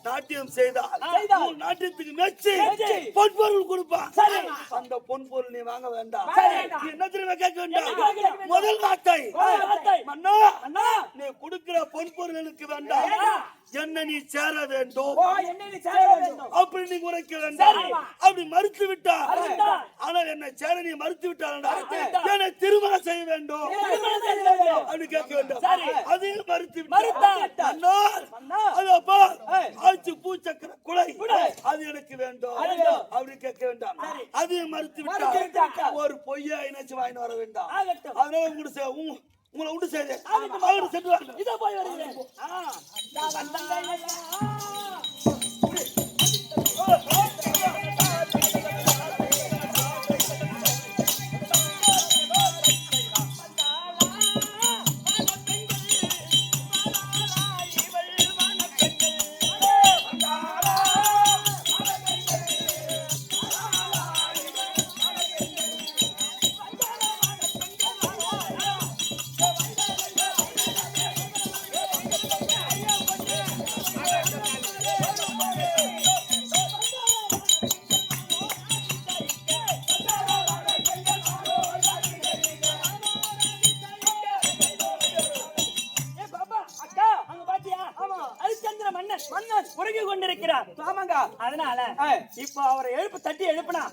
நாட்டியம் செய்தால் நாட்டியத்துக்கு மெச்சி பொன்பொருள் கொடுப்பான். அந்த பொன்பொருள் நீ வாங்க வேண்டாம். என்ன திரும்ப கேட்க வேண்டாம். முதல் வார்த்தை மன்னா, நீ கொடுக்கிற பொன்பொருள் எனக்கு வேண்டாம், என்ன நீ சேர வேண்டும் அப்படி நீ உரைக்க வேண்டாம். அப்படி மறுத்து விட்டா, ஆனால் என்ன சேர நீ மறுத்து விட்டால் என்னை திருமணம் செய்ய வேண்டும் அப்படி கேட்க வேண்டும். அதையும் மறுத்து ஆச்சு பூச்சக்கர குலை அது எனக்கு வேண்டும் அப்படி கேட்க வேண்டாம். அதையும் மறுத்து விட்டா ஒரு பொய்யா இணைச்சு வாங்கி வர வேண்டாம். அதனால உங்களை உண்டு செய்து அவரு சென்று இதை போய் வருகிறேன். அதனால இப்ப அவரை எழுப்பு தட்டி எழுப்பினா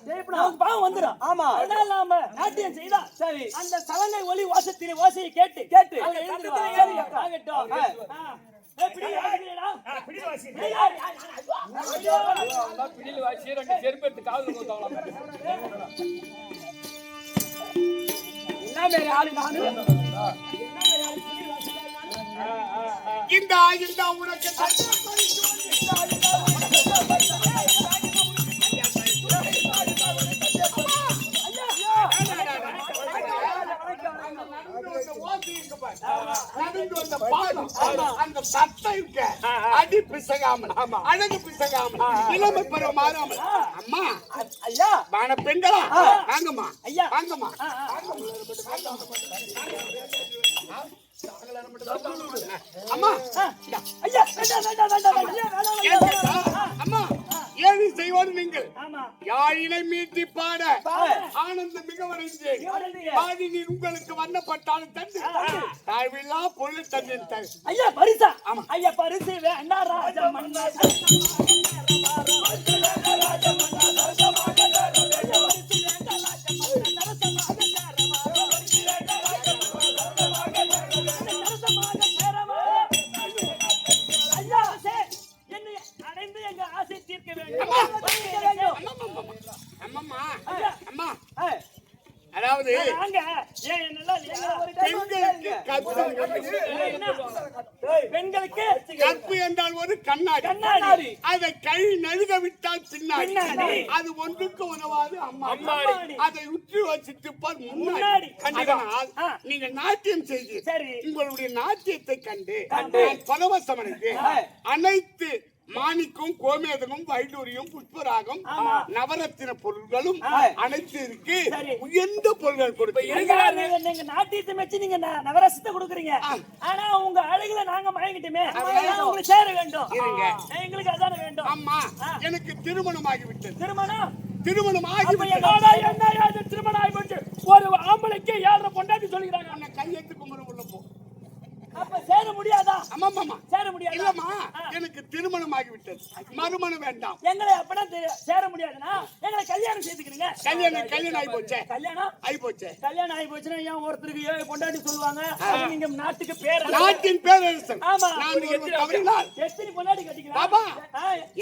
பாவம் வந்துடும். ஆமா, அதனால நாம நாட்டியம் செய்தா சரி அந்த சலங்கை ஒலி வாசத்திலே ஓசையை கேட்டு கேட்டு இந்த உனக்கு அந்த சட்டை அடி பிசகாமல் அழகு பிசகாமல் இளமை பெற மாறாமல் அம்மா ஐயா வான பெண்களா வாங்கம்மா ஐயா வாங்கம்மா அம்மா ஐயா அம்மா ஏழி செய்வது நீங்கள் யாழினை மீட்டி பாட ஆனந்தம் மிக வரைந்து பாடி நீர் உங்களுக்கு வண்ணப்பட்டாலும் தந்து தாழ்வில்லா பொருள் தந்து ஐயா பரிசா ஐயா பரிசு வேண்டா ராஜ மன்னா அதாவது பெண்களுக்கு கற்பு என்றால் ஒரு கண்ணாடி அதை கை நழுக விட்டால் பின்னாடி அது ஒன்றுக்கு உதவாது அம்மா. அதை உற்று வச்சிட்டு முன்னாடி நீங்க நாட்டியம் செய்து உங்களுடைய நாட்டியத்தை கண்டு பரவசமடைந்து அனைத்து மாணிக்கும் கோமேதகம் வைடூரியம் புஷ்பராகம் நவரத்தின பொருள்களும் அனைத்து இருக்கு உயர்ந்த பொருள்கள் கொடுத்து நாட்டியத்தை வச்சு நீங்க நவரசத்தை கொடுக்குறீங்க. ஆனா உங்க அழகுல நாங்க மயங்கிட்டுமே உங்களுக்கு சேர வேண்டும் எங்களுக்கு அதான வேண்டும். அம்மா எனக்கு திருமணம் ஆகிவிட்டது. திருமணம் ஆகிவிட்டது. திருமணம் ஆகிவிட்டு ஒரு ஆம்பளைக்கு 7 பொண்டாட்டி சொல்லிக்கிறாங்க. கையெழுத்து கும்பிட உள்ள போ அப்ப சேர முடியாதா? அம்மா சேர முடியாது. இல்லம்மா எனக்கு திருமணம் ஆகிவிட்டது, மறுமணம் வேண்டாம். எங்களை அப்பதான் சேர முடியாதுன்னா எங்களை கல்யாணம் செய்துக்கிறீங்க. கல்யாணம் ஆகி போச்சே. கல்யாணம் ஆகி போச்சுன்னா ஏன் ஒருத்தருக்கு 7 பொண்டாட்டி சொல்லுவாங்க? நீங்க நாட்டுக்கு பேர் நாட்டின் பேரரசன். ஆமா நான் எத்தனை பொண்டாட்டி கட்டிக்கிறேன் பாபா?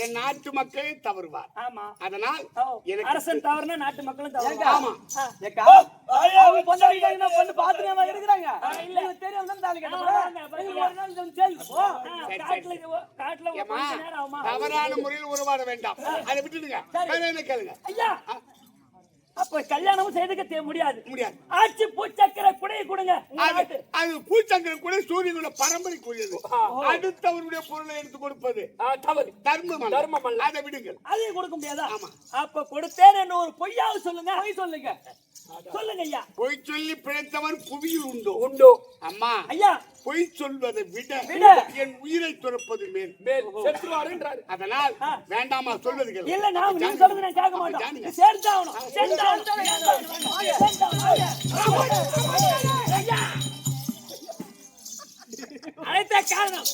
என் நாட்டு மக்களே தவறுவார். ஆமா அதனால் அரசன் தவறுனா நாட்டு மக்களும் தவறு. ஆமா ஏக்கா அவங்க பொண்டாட்டி பொண்ணு பாத்துறவங்க இருக்கிறாங்க. இல்ல தெரியும் தான் தாலி கட்டணும். தவறான முறையில் உருவாட வேண்டாம். அதை விட்டுடுங்க. என்ன கேளுங்க ஐயா. அப்ப கல்யாணமும் செய்துக்க முடியாது. ஆட்சி பூச்சக்கர குடையை கொடுங்க. அது பூச்சக்கர குடை சூரியனோட பரம்பரைக்குரியது. அடுத்தவருடைய பொருளை எடுத்து கொடுப்பது தர்மம் அல்ல. அதை விடுங்க. அதையும் கொடுக்க முடியாதா? அப்ப கொடுத்தேன் என்ன ஒரு பொய்யாவது சொல்லுங்க. பொய் சொல்லுங்க. சொல்லுங்க ஐயா. பொய் சொல்லி பிழைத்தவன் புவியில் உண்டோ? அம்மா ஐயா, பொய் சொல்வதை விட என் உயிரை துறப்பது மேல் செத்துவார் என்றார். அதனால் வேண்டாமா சொல்வது கேளு. இல்ல நான் நீ சொல்றது நான் கேட்க மாட்டேன். சேர்ந்தாவணும். அனைத்த காரணம்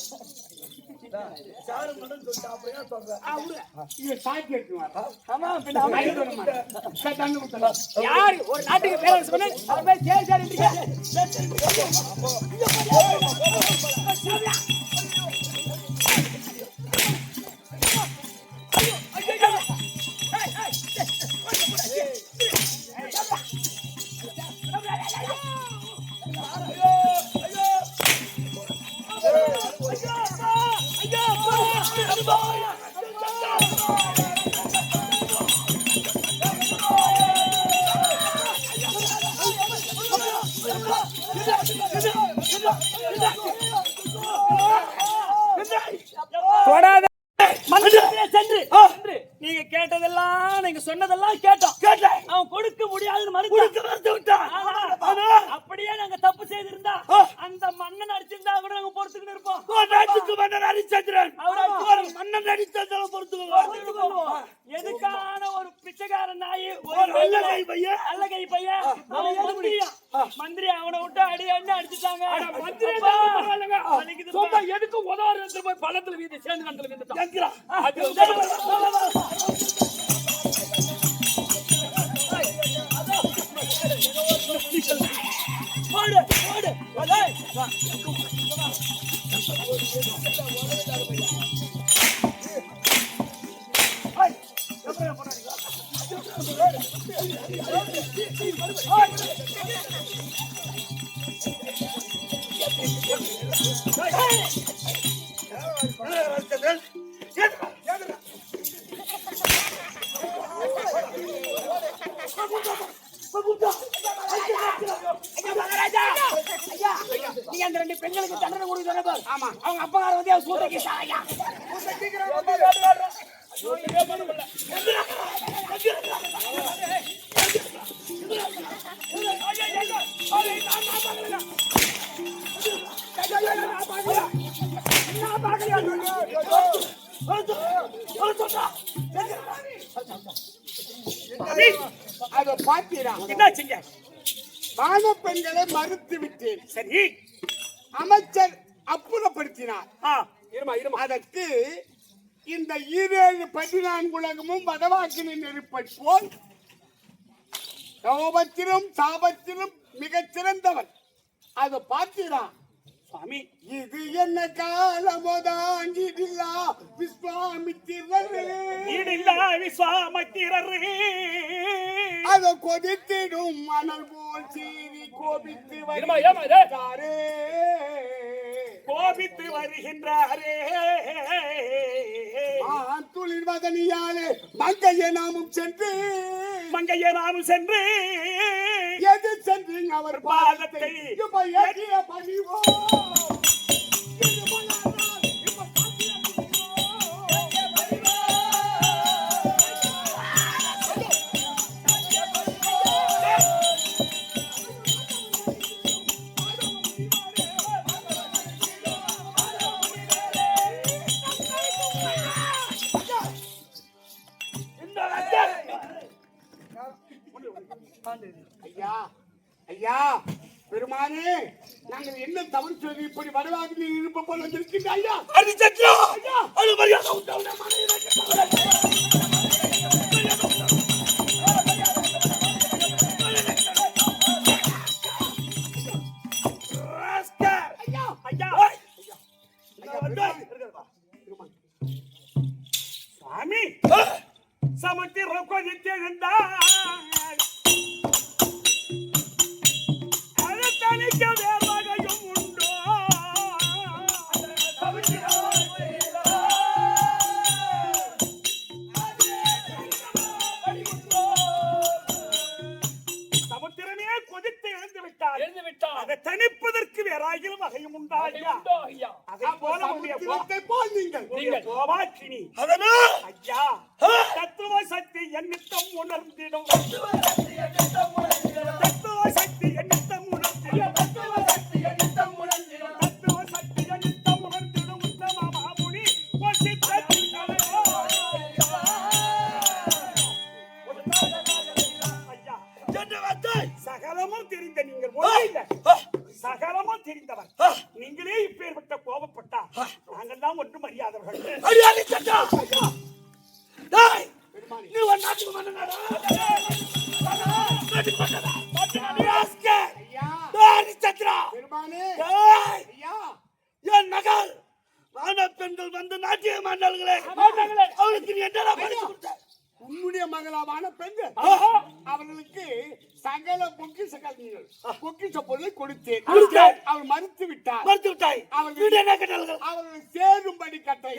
யாரு ஒரு நாட்டுக்கு பேர சொன்ன நீங்க கேட்டதெல்லாம் நீங்க சொன்னதெல்லாம் கேட்டோம். அவன் கொடுக்க முடியாதுன்னு மறுத்து விட்டான். அப்படியே நாங்க தப்பு செய்திருந்தா அந்த மன்னன் அடிச்சிருந்தா கூட நாங்க பொறுத்துக்கிட்டு இருப்போம். மன்னன் ஹரிச்சந்திரன் மன்னன் ஹரிச்சந்திரன் பொறுத்துக்குவோம். எதுக்கான ஒரு பிச்சைக்காரன் நாய் அல்ல கை பையன் மந்திரி அவனை விட்டு அடி அடிச்சுட்டாங்க. எதுக்கு உதவாரு போய் பழத்துல வீதி சேர்ந்து கண்டல வீதி நீங்க அந்த ரெண்டு பெண்களுக்கு தண்டனை கொடுக்க. ஆமா, அவங்க அப்பா வந்து சூட்டை அதை பார்த்தீரா? என்ன செஞ்ச? வான பெண்களை மறுத்து விட்டேன். சரி, அமைச்சர் அப்புறப்படுத்தினார். அதற்கு இந்த 14 உலகமும் வடவாக்கினின் நெருப்பை போல் கோபத்திலும் சாபத்திலும் மிகச் சிறந்தவன். அதை பார்த்தீரா சுவாமி? இது என்ன காலமோதான் இடில்லா விஸ்வாமித்திரரே, அதை கொதித்திடும் மணல் போல் சீறி கோபித்து வருகின்றாரே. துளிர் வதனியாலே மங்கைய நாமும் சென்று எது சென்று அவர் பாதத்தை பணிவோ. ஐயா ஐயா பெருமானே, நாங்கள் என்ன தவறு சொல்லி இப்படி வடவாகி இருப்ப போல இருக்கின்ற ஐயா? சுவாமி சமுத்திரம் கொதித்திருந்தா தனிக்க வேலையும் உண்டோ? உண்டா ஐயா? அதை போல சமுத்திரத்தை போல் நீங்கள் கோபாக்கினி அதனால் ஐயா தத்துவ சக்தி என்னிடம் உணர்ந்திடும் தத்துவ சக்தி என்னிடம் உணர்ந்திடும் தத்துவ சக்தி என்னிடம் உணர்ந்திடும் உத்தம மாமுனி ஐயா சகலமும் தெரிந்த நீங்கள் ஒன்றில்லை சகலமும் தெரிந்தவர் நீங்களே இப்பேற்பட்ட கோபப்பட்டா நாங்கள் தான் ஒன்றும் அறியாதவர்கள் அடியாளி சட்டா டேய் நீ ஒரு நாட்டுக்கு மன்னனாடா நாட்டுக்கு மன்னனா நாட்டுக்கு ஐயா டேய் சத்ரா பெருமானே டேய் ஐயா என் மகள் வான பெண்கள் வந்து நாட்டியம் ஆண்டார்களே அவளுக்கு நீ என்னடா பரிசு கொடுத்த உன்னுடைய மகளாவான பெண்கள் அவர்களுக்கு சகல பொக்கிஷங்கள் பொக்கிஷ பொருளை கொடுத்தேன் அவர் மறுத்து விட்டார் மறுத்து விட்டாய் அவர்கள் என்ன கேட்டார்கள் அவர்கள் சேரும்படி கட்டை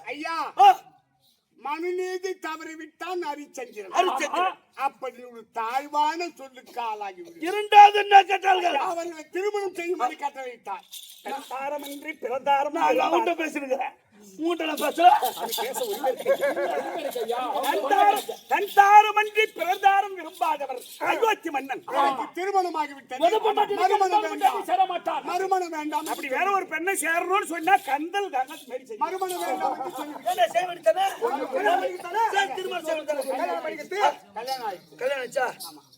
ஐயா மனுநீதி தவறிவிட்டான் ஹரிச்சந்திரன் அப்படி ஒரு தாழ்வான சொல்லுக்கு ஆளாகி இரண்டாவது என்ன கேட்டார்கள் அவர்களை திருமணம் செய்யும்படி கட்டளையிட்டார் தாரமின்றி பிறந்தாரம் உண்ட பேசுகிறேன் மூட்டல தந்தாரமன்றி பிறந்தாரம் விரும்பாதவர் அயோத்தி மன்னன் திருமணமாகிவிட்டது மறுமணம் வேண்டாம் அப்படி வேற ஒரு பெண்ணை சேரணும்னு சொன்னா கந்தல் மறுமணம் வேண்டாம்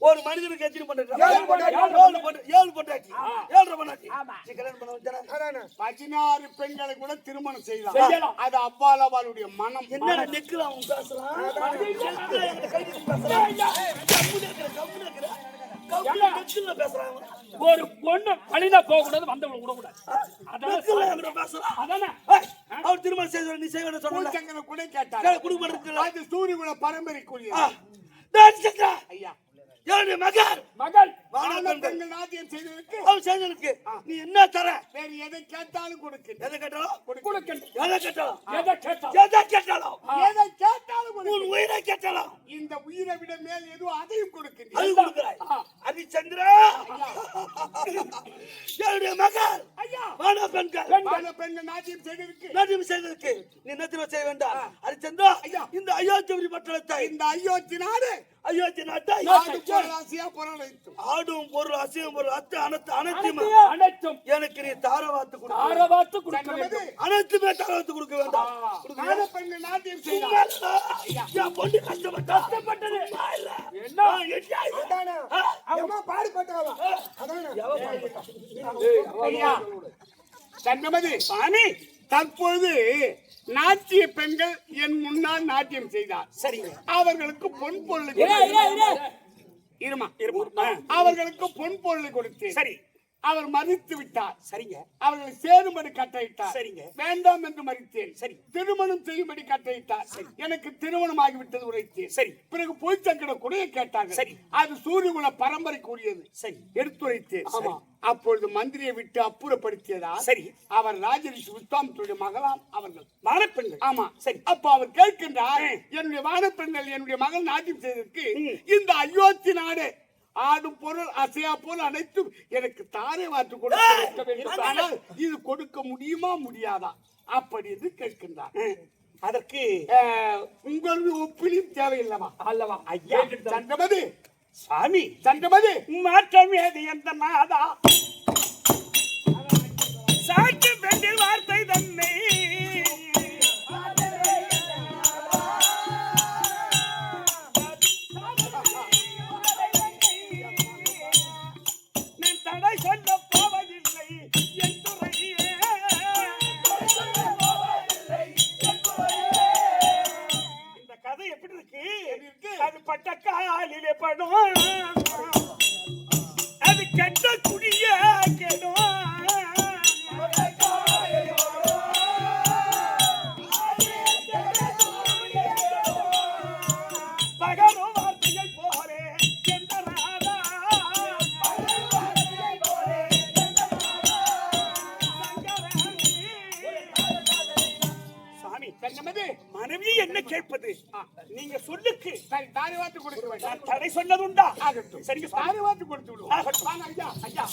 ஒரு மனிதனுக்கு எத்தனை பொண்டாட்டி 16 பெண்களை கூட திருமணம் செய்யலாம் அது அவ்வாளுடைய மனம் என்ன நெக்கலாம் ஒரு பொண்ணு பழிதா போக கூடாது வந்தவங்க விடக்கூடாது அதானே அவர் திருமணம் செய்த நீ செய்ய சொன்ன கூட கேட்டார் குடும்பம் அது சூரியகுல பரம்பரைக்குரிய ஐயா என்னுடைய மகள் பெண்கள் நாட்டியம் செய்ததற்கு அவள் செய்ததற்கு நீ என்ன தர வேறு எதை கேட்டாலும் கொடுக்கிறேன் எதை கேட்டாலும் எதை கேட்டாலும் உன் உயிரை கேட்டாலும் இந்த உயிரை விட மேல் எதுவும் அதையும் கொடுக்கிறேன் அது கொடுக்கிறாய் ஹரிச்சந்திரா என்னுடைய மகள் ஐயா வான பெண்கள் நாட்டியம் செய்ததற்கு நீ என்ன திரும்ப செய்ய வேண்டாம் ஹரிச்சந்திரா இந்த அயோத்தி பட்டணத்தை இந்த அயோத்தி நாடு அயோத்தி நாட்டை ஆடும் பொருள் அசையும் பொருள் அனைத்தும் எனக்கு நீ தாரவாத்து கொடுக்க வேண்டும் அனைத்துமே தாரவாத்து கொடுக்க வேண்டாம் பெண்கள் நாட்டியம் பொண்ணு கஷ்டப்பட்டது சாமி தற்போது நாட்டிய பெண்கள் என் முன்னால் நாட்டியம் செய்தார் சரிங்க அவர்களுக்கு பொன் பொருள் அவர்களுக்கு பொன் பொருள் கொடுத்தேன் சரி அவர் மறுத்து விட்டார் சரிங்க அவர்களை சேரும்படி கட்டளையிட்டார் சரிங்க வேண்டாம் என்று மறுத்தேன் சரி திருமணம் செய்யும்படி கட்டளையிட்டார் எனக்கு திருமணம் ஆகிவிட்டது உரைத்தேன் சரி பிறகு பொய்ச்சக்கட குறைய கேட்டார்கள் சரி அது சூரியகுல பரம்பரை கூடியது சரி எடுத்துரைத்தேன் ஆமா அப்பொழுது மந்திரியை விட்டு அப்புறப்படுத்தியதா சரி அவர் ராஜரிஷி விஸ்வாமித்திரருடைய மகளாம் அவர்கள் வானப்பெண்கள் ஆமா சரி அப்ப அவர் கேட்கின்றார் என்னுடைய வானப்பெண்கள் என்னுடைய மகன் நாட்டியம் செய்ததற்கு இந்த அயோத்தி நாடு ஆடும் பொருள் அசையா பொருள் அனைத்தும் எனக்கு தாரை வாத்து கொடுக்க வேண்டும் ஆனால் இது கொடுக்க முடியுமா முடியாதா அப்படி என்று கேட்கின்றார் அதற்கு உங்களுடைய ஒப்பிலும் தேவையில்லவா அல்லவா ஐயா சந்திரமதி சாமி சந்திரமதி மாற்றம் ஏது எந்த மாதா சாட்சி பெண்ணில் வார்த்தை தன்னை தடை சொல்ல போவதில்லை என் துறையே இந்த கதை எப்படி இருக்கு அது பட்ட காலிலே படும் அது கெட்ட குடிய கெடும் பகலும் வார்த்தையை போலே எந்த ராதா என்ன கேட்பது? நீங்க சொல்லுக்கு சரி, தாரை வாத்து கொடுக்க வேண்டும். நான் தடை சொன்னதுண்டா? ஆகட்டும். சரிங்க தாரை வாத்து கொடுத்து விடுவோம். ஆகட்டும். வாங்க, ஐயா, ஐயா.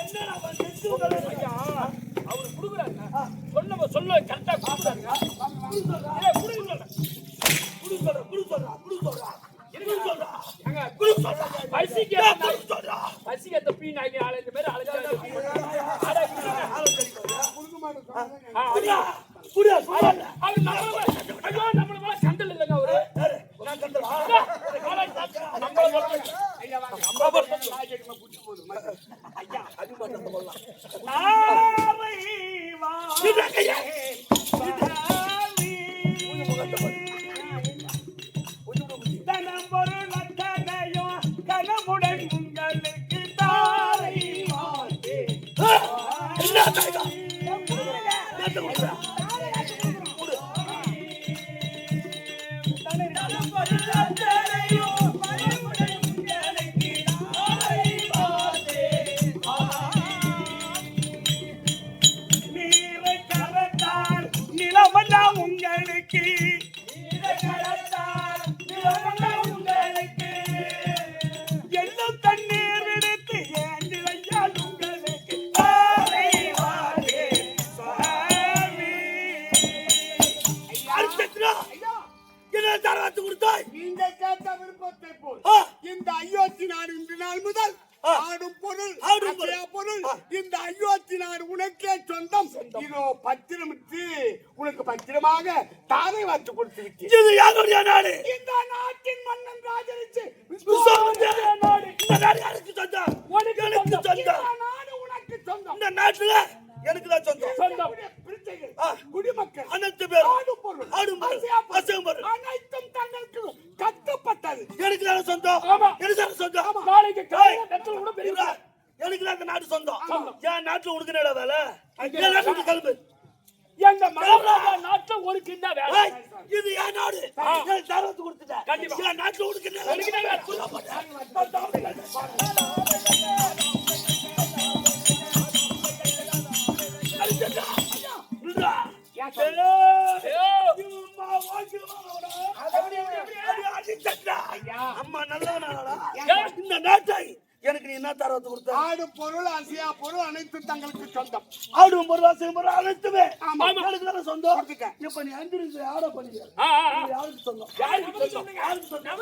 என்னடா அவரு குடுக்குறாரு சொல்ல கரெக்டா பசிக்க தப்பி நான் ஆளு இந்த மாதிரி அழைச்சா நம்மள கண்டல் இல்லைங்க அவரு ஐயா வாங்க. நாய்க்குட்டிமா கூட்டிட்டு போகுது. ஐயா அது மட்டும் சொல்லலாம். கனமுடன் உங்களுக்கு தாரை உங்களுக்கு எல்லாம் தண்ணீர் எடுத்து ஏந்திரையால் உங்களுக்கு தாரை வாரே சுவாமி. என்ன தரவாத்து கொடுத்தாய்? நீங்கள் கேட்ட விருப்பத்தை போல் இந்த அயோத்தி நாடு இன்று நாள் முதல் ஆடும் பொருள் அசையா பொருள் இந்த அயோத்தி நாடு உனக்கே சொந்தம். இதோ பத்திரமிட்டு உனக்கு பத்திரமாக தாரை வாத்து கொடுத்து விட்டேன். இது யாருடைய நாடு? இந்த நாட்டின் மன்னன் ராஜரிச்சு நாடு. இந்த நாடு யாருக்கு சொந்தம்? எனக்கு சொந்தம். இந்த நாடு உனக்கு சொந்தம். இந்த நாட்டுல எனக்கு தான் சொந்தம். பிரச்சனைகள் குடிமக்கள் அனைத்து பேரும் ஆடும் பொருள் அசையும் பொருள் அனைத்தும் தங்களுக்கு கட்டப்பட்டது. எனக்கு தான் சொந்தம். எனக்கு தான் சொந்தம். நாளைக்கு எனக்கு தான் அந்த நாடு சொந்தம். என் நாட்டுல உனக்கு என்னடா வேலை? என் நாட்டுல கிளம்பு. எங்க மகாராஜா நாட்டுல ஒரு கிண்ண வேலை. இது என் நாடு. எனக்கு தாரத்து கொடுத்துட்டேன். என் நாட்டுல உனக்கு என்ன வேலை? அம்மா நல்லவனாடா. இந்த நாட்டை எனக்கு நீ என்ன தரத்து கொடுத்த? ஆடு பொருள் அசையா பொருள் அனைத்து தங்களுக்கு சொந்தம். ஆடும் பொருள் அசையும் பொருள் அனைத்துமே எனக்கு தானே சொந்தம். இப்ப நீ அஞ்சு ஆட பண்ணிக்க. யாருக்கு சொந்தம்? யாருக்கு சொந்தம்? யாருக்கு சொந்தம்?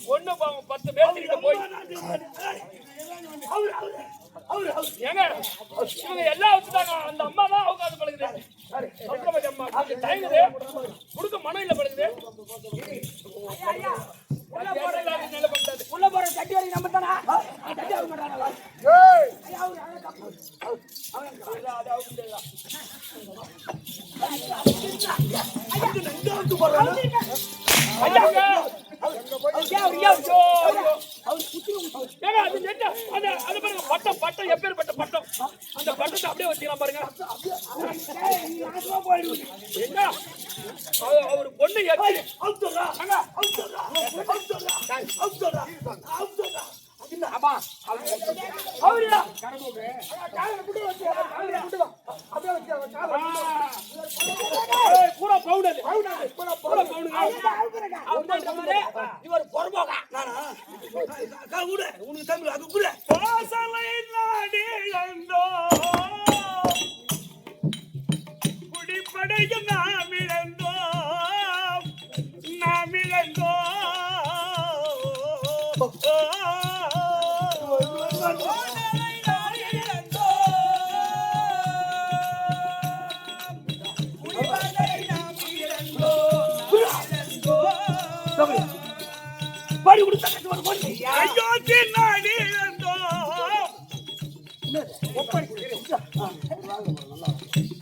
பொண்ணு 10 பேர்கிட்ட போய் ஏங்க இவங்க எல்லாம் வச்சுட்டாங்க. அந்த அம்மா தான் அவகாசம் பழகுது. அம்மா கொஞ்சம் தயங்குது, கொடுக்க மனம் இல்ல பழகுது. உள்ள போற சட்டி வரைக்கும் நம்ம தானா சட்டி ஆக மாட்டானா? ஐயா பட்டம் எப்பேற்பட்ட பட்டம் அந்த பட்டத்தை அப்படியே வச்சுக்கலாம் பாருங்க. என்ன அவர் பொண்ணு பூரா பவுடர் இவர் பொறுப்பாக உனக்கு தமிழ் அது கூட வாசலை நாடி வந்தோ குடிப்படையும் நாம் இழந்தோ பாடி கொடுத்தா நாடி வந்தோ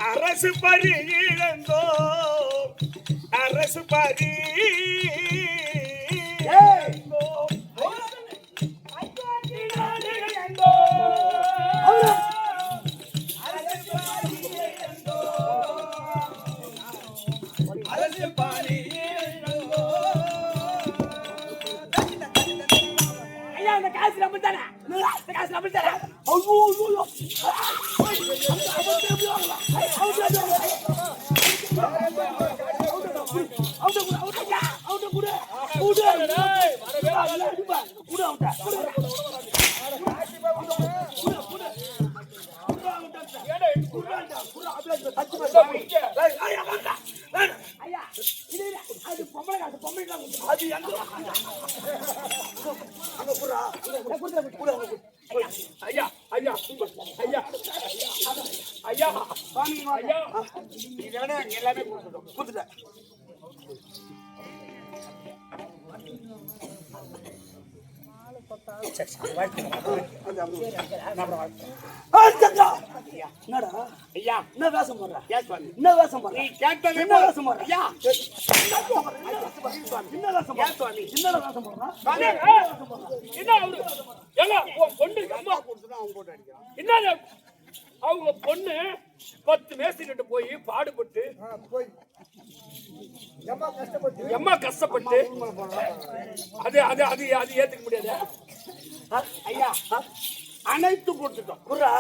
அரசு பரி இழந்தோ அரசு பரி ஐயா ஐயா ஐயா ஐயா ஐயா எல்லாமே கொடுத்துட்டேன். என்னடா ஐயா என்ன வேஷம் போடுற? என்ன வேஷம் போடுற? நீ கேட்டதே என்ன வேஷம் போடுற? ஐயா என்ன வேஷம் போடுற? என்னடா வேஷம் போடுற? என்ன அவரு எங்க பொண்ணு அம்மா கொடுத்துதான் அவன் போட்டு அடிக்கிறான். என்ன அவங்க பொண்ணு 10 மேஸ்திரிகிட்ட போய் பாடுபட்டு எம்மா கஷ்டப்பட்டு அது அது அது அது ஏத்துக்க முடியாது. ஐயா அனைத்து கொடுத்துட்டோம். குர்ரா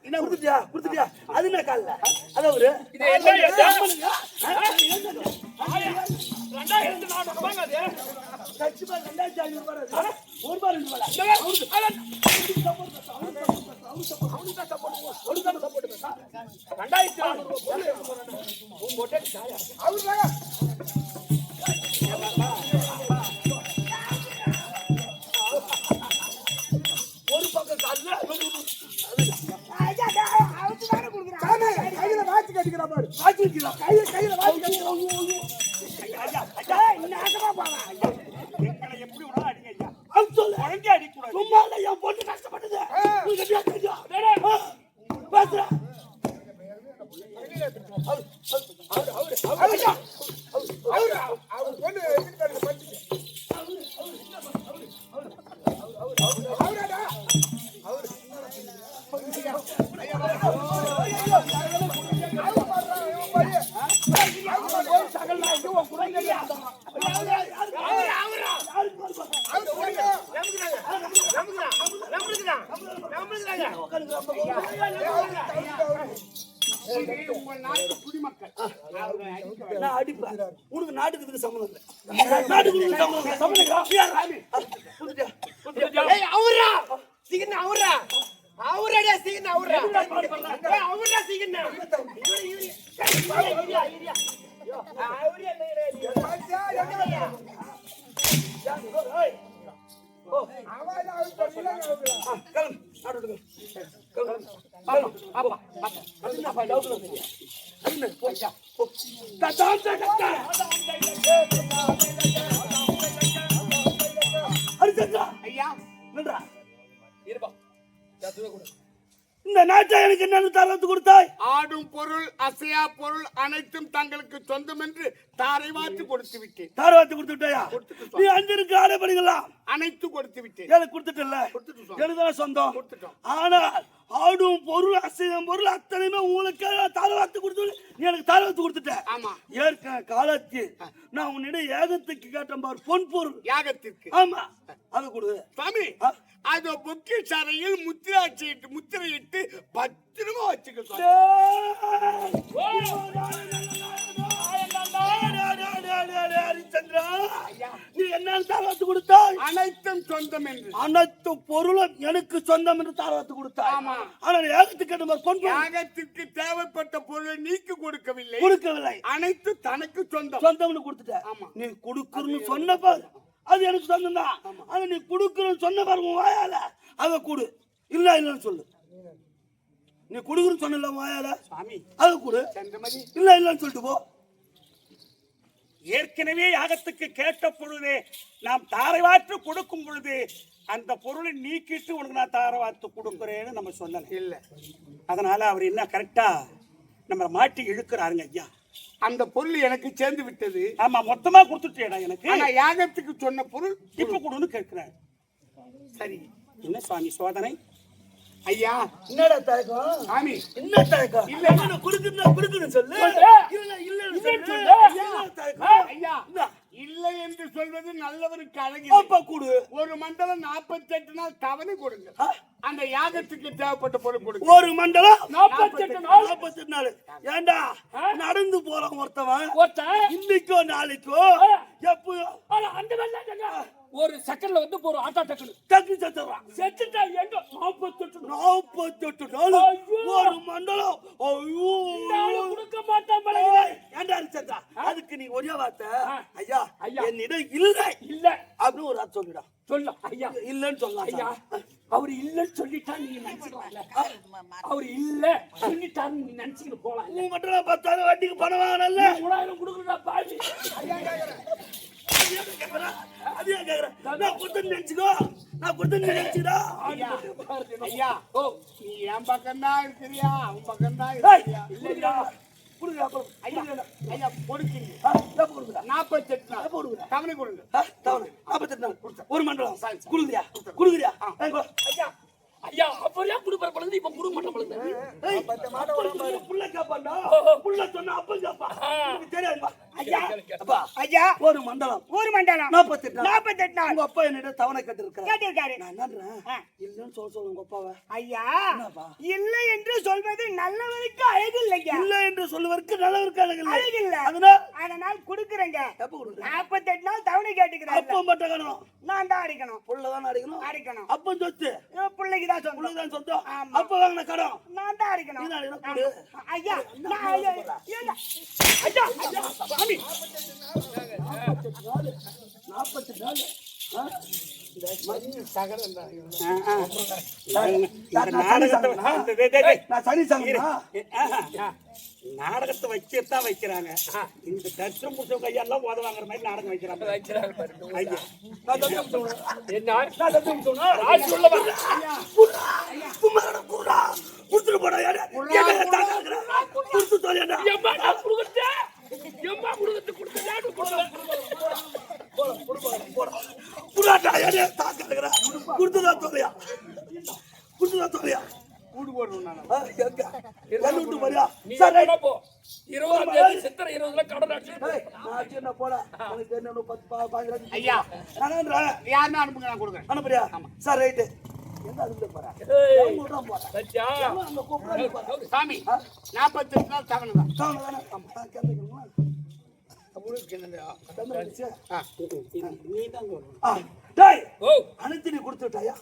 என்ன குடுத்துட்டியா அது என்ன கால்ல அதாவது இது என்ன 2400 ரூபாங்க அது. கட்சிமா 2500 ரூபாய் ஒரு ரூபாய் 2 ரூபாய் ஒரு பக்கம் கால்ல கையில வாட்சி கட்டிக்கிறா பாரு வாட்சி கட்டிக்கிறா கையில வாட்சி கட்டிக்கிறா எப்படி வேணாலும் அடிங்க ஐயா. அது சொல்லு குழந்தை அடிக்கூடாது. சும்மா இல்ல என் பொண்ணு கஷ்டப்பட்டது உங்களுக்கு எப்படி தெரியும் பேசுறா உங்கள் நாட்டு குடிமக்கள் நான் அடிப்பேன் உனக்கு நாட்டுக்கு சம்மந்தம் இல்லை நாட்டுக்கு சம்மந்தம் அவரா சீக்கிரம் அவரா அவரடா சீக்கிரம் அவரா அவரா சீக்கிரம் ஐயா நின்றா இருப்பா இந்த நாட்டை எனக்கு என்னன்னு தரத்து கொடுத்தாய்? ஆடும் பொருள் அசையா பொருள் அனைத்தும் தங்களுக்கு சொந்தம் என்று தாரை வாத்து கொடுத்து விட்டேன். தாரவாத்து கொடுத்து விட்டாயா? நீ அஞ்சிருக்கு ஆடை படிங்களா? அனைத்து கொடுத்து விட்டேன். எனக்கு கொடுத்துட்டல, எனக்குதான் சொந்தம். ஆனால் ஆடும் பொருள் அசையும் பொருள் அத்தனையுமே உங்களுக்கு தாரவாத்து கொடுத்து நீ எனக்கு தாரவாத்து கொடுத்துட்ட. ஆமா, ஏற்க காலத்தில் நான் உன்னிடம் யாகத்துக்கு கேட்டேன் பாரு, பொன் பொருள் யாகத்திற்கு. ஆமா, அதை கொடு சாமி. அது பொக்கி சாரையில் முத்திரையிட்டு பத்திரமா வச்சுக்க சாமி. ஹரிச்சந்திரா, நீ என்ன தாரவாத்து கொடுத்தாய்? அனைத்தும் சொந்தம் என்று. அனைத்து பொருளும் எனக்கு சொந்தம் என்று தாரவாத்து கொடுத்தாய். ஆமா. ஆனால் யாகத்துக்கு கேட்ட பாரு, பொன் பொருள். யாகத்திற்கு தேவைப்பட்ட பொருளை நீக்கு கொடுக்கவில்லை. கொடுக்கவில்லை. அனைத்து தனக்கு சொந்தம். சொந்தம்னு கொடுத்துட்ட. ஆமா. நீ கொடுக்கணும்னு சொன்ன பாரு, அது எனக்கு சொந்தம் தான். ஆனா நீ கொடுக்கணும்னு சொன்ன பாரு, உன் வாயால அதை கொடு. இல்ல இல்லன்னு சொல்லு. நீ கொடுக்கணும்னு சொன்ன வாயால சாமி, அதை கொடு. சந்திரமதி, இல்ல இல்லன்னு சொல்லிட்டு போ. ஏற்கனவே யாகத்துக்கு கேட்ட பொழுதே நாம் தாரைவாற்று கொடுக்கும் பொழுது அந்த பொருளை நீக்கிட்டு உனக்கு நான் தாரைவாத்து கொடுக்குறேன்னு நம்ம சொல்லல. இல்ல, அதனால அவர் என்ன கரெக்டா நம்ம மாட்டி இழுக்கிறாருங்க ஐயா. அந்த பொருள் எனக்கு சேர்ந்து விட்டது. ஆமா, மொத்தமா கொடுத்துட்டேடா எனக்கு. ஆனா யாகத்துக்கு சொன்ன பொருள் இப்ப கொடுன்னு கேட்கிறார். சரி, என்ன சுவாமி சோதனை? ஐயா. என்னடா தயக்கம்? சாமி, என்ன தயக்கம்? இல்ல, நான் கொடுக்கணும் சொல்லு. இல்ல இல்லன்னு சொல்லு. என்ன தயக்கம்? ஐயா, இல்லை என்று சொல்வது நல்லவருக்கு அழகு. அப்ப கொடு. ஒரு மண்டலம் 48 நாள் தவணை கொடுங்க. அந்த யாகத்துக்கு தேவைப்பட்ட பொருள் கொடுங்க. ஒரு மண்டலம் 48 நாள். 48 நாள். ஏண்டா நடந்து போறான் ஒருத்தன், இன்னைக்கோ நாளைக்கோ எப்போ அந்த வெள்ள ஒரு செகண்ட்ல வந்து போறோம். ஆட்டா டக்குனு தண்ணி செத்துறான். செத்துட்டா எங்க 48 நாள் ஒரு மண்டலம். ஐயோ, கொடுக்க மாட்டான். ஏண்டா செத்தா? அதுக்கு நீ ஒரே வார்த்தை, ஐயா ஐயா, என்னிடம் இல்லை இல்ல அப்படின்னு ஒரு வார்த்தை சொல்லிடா. சொல்ல ஐயா, இல்லன்னு சொல்லலாம். ஐயா, அவரு இல்லன்னு சொல்லிட்டா நீங்க நினைச்சுக்கலாம்ல. அவரு இல்ல சொல்லிட்டாரு நீங்க நினைச்சுக்கிட்டு போலாம். நீ மட்டும் 10,000 வட்டிக்கு பணம் வாங்கல. 3000 கொடுக்குறா பாவி. அதே கேக்குறேன். நான் கொடுத்து நினைச்சுக்கோ, நான் கொடுத்து நினைச்சுடா. ஐயா, ஓ, நீ என் பக்கம் தான் இருக்கிறியா, அவன் பக்கம் தான் இருக்கிறியா? இல்லையா? கொடுங்க. ஐயா, ஐயா கொடுக்கீங்க. 48 நாள் கொடுங்க. தவணை கொடுங்க. தவணை 48 நாள் ஒரு மண்டலம். குடுக்குறியா? குடுக்குறியா? ஐயா, ஐயா, அப்பறியா குடுக்குற பொழுது இப்ப குடுக்க மாட்டேன் பொழுது. புள்ள கேப்பாண்டா. புள்ள சொன்னா அப்ப கேப்பா. தெரியாதுப்பா. ஐயா, அப்பா, ஐயா, ஒரு மண்டலம் 48 நாள். உங்க அப்பா என்னிடம் தவணை கேட்டிருக்காரு. நான் என்னன்றேன், இல்லன்னு சொல்ல உங்க அப்பாவை. ஐயா, என்னப்பா? இல்லை என்று சொல்வது நல்லவருக்கு அழகு இல்லையா? இல்ல என்று சொல்லுவதற்கு நல்லவருக்கு அழகு இல்ல. அதனால் குடுக்குறேங்க. எப்ப கொடுக்குறேன்? 48 நாள் தவணை கேட்டுக்கிறாரு. அப்ப மட்டும் காணணும். நான் தான் அடிக்கணும். புள்ளதான் அடிக்கணும். அடிக்கணும். அப்ப சொத்து பிள்ளைக்கு தான் சொந்தம். புள்ளதான் சொந்தம். ஆமா. அப்ப வாங்கின கடன் நான் தான் அடிக்கணும். நீ தான் கொடு. ஐயா, நான் ஐயா, ஐயா, ஐயா, சாமி 48 நாள். நாடகத்தை வச்சுதான் வைக்கிறாங்க. இந்த தர்ஷம் புடிச்ச கையெல்லாம் உத வாங்குற மாதிரி நாடகம் வைக்கிறாங்க. சாமி 48 நாள் தவணை தான். அனைத்து நீ கொடுத்து விட்டாயா?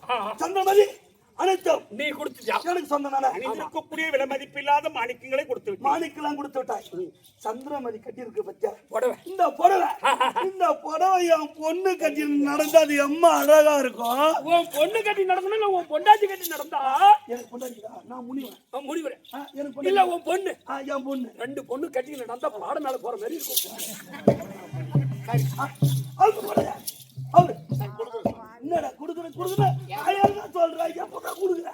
சந்திரமதி அனைத்தும் நீ கொடுத்துட்டா. எனக்கு சொந்தனால அணிந்திருக்கக்கூடிய விலை மதிப்பில்லாத மாணிக்கங்களை கொடுத்து விட்டாய். மாணிக்கெல்லாம் கொடுத்து விட்டாய். சந்திரமதி கட்டி இருக்கு பத்தியா புடவை. இந்த புடவை, இந்த புடவை என் பொண்ணு கட்டி நடந்தா அது எம்மா அழகா இருக்கும். உன் பொண்ணு கட்டி நடந்தா உன் பொண்டாட்டி கட்டி நடந்தா எனக்கு பொண்டாட்டிடா, நான் முனிவன். முடிவுறேன். எனக்கு இல்ல உன் பொண்ணு. என் பொண்ணு 2 பொண்ணு கட்டி நடந்தா பாட மேல போற மாதிரி இருக்கும். அவரு என்னடா குடுக்குற சொல்றா? எப்படா குடுக்குற?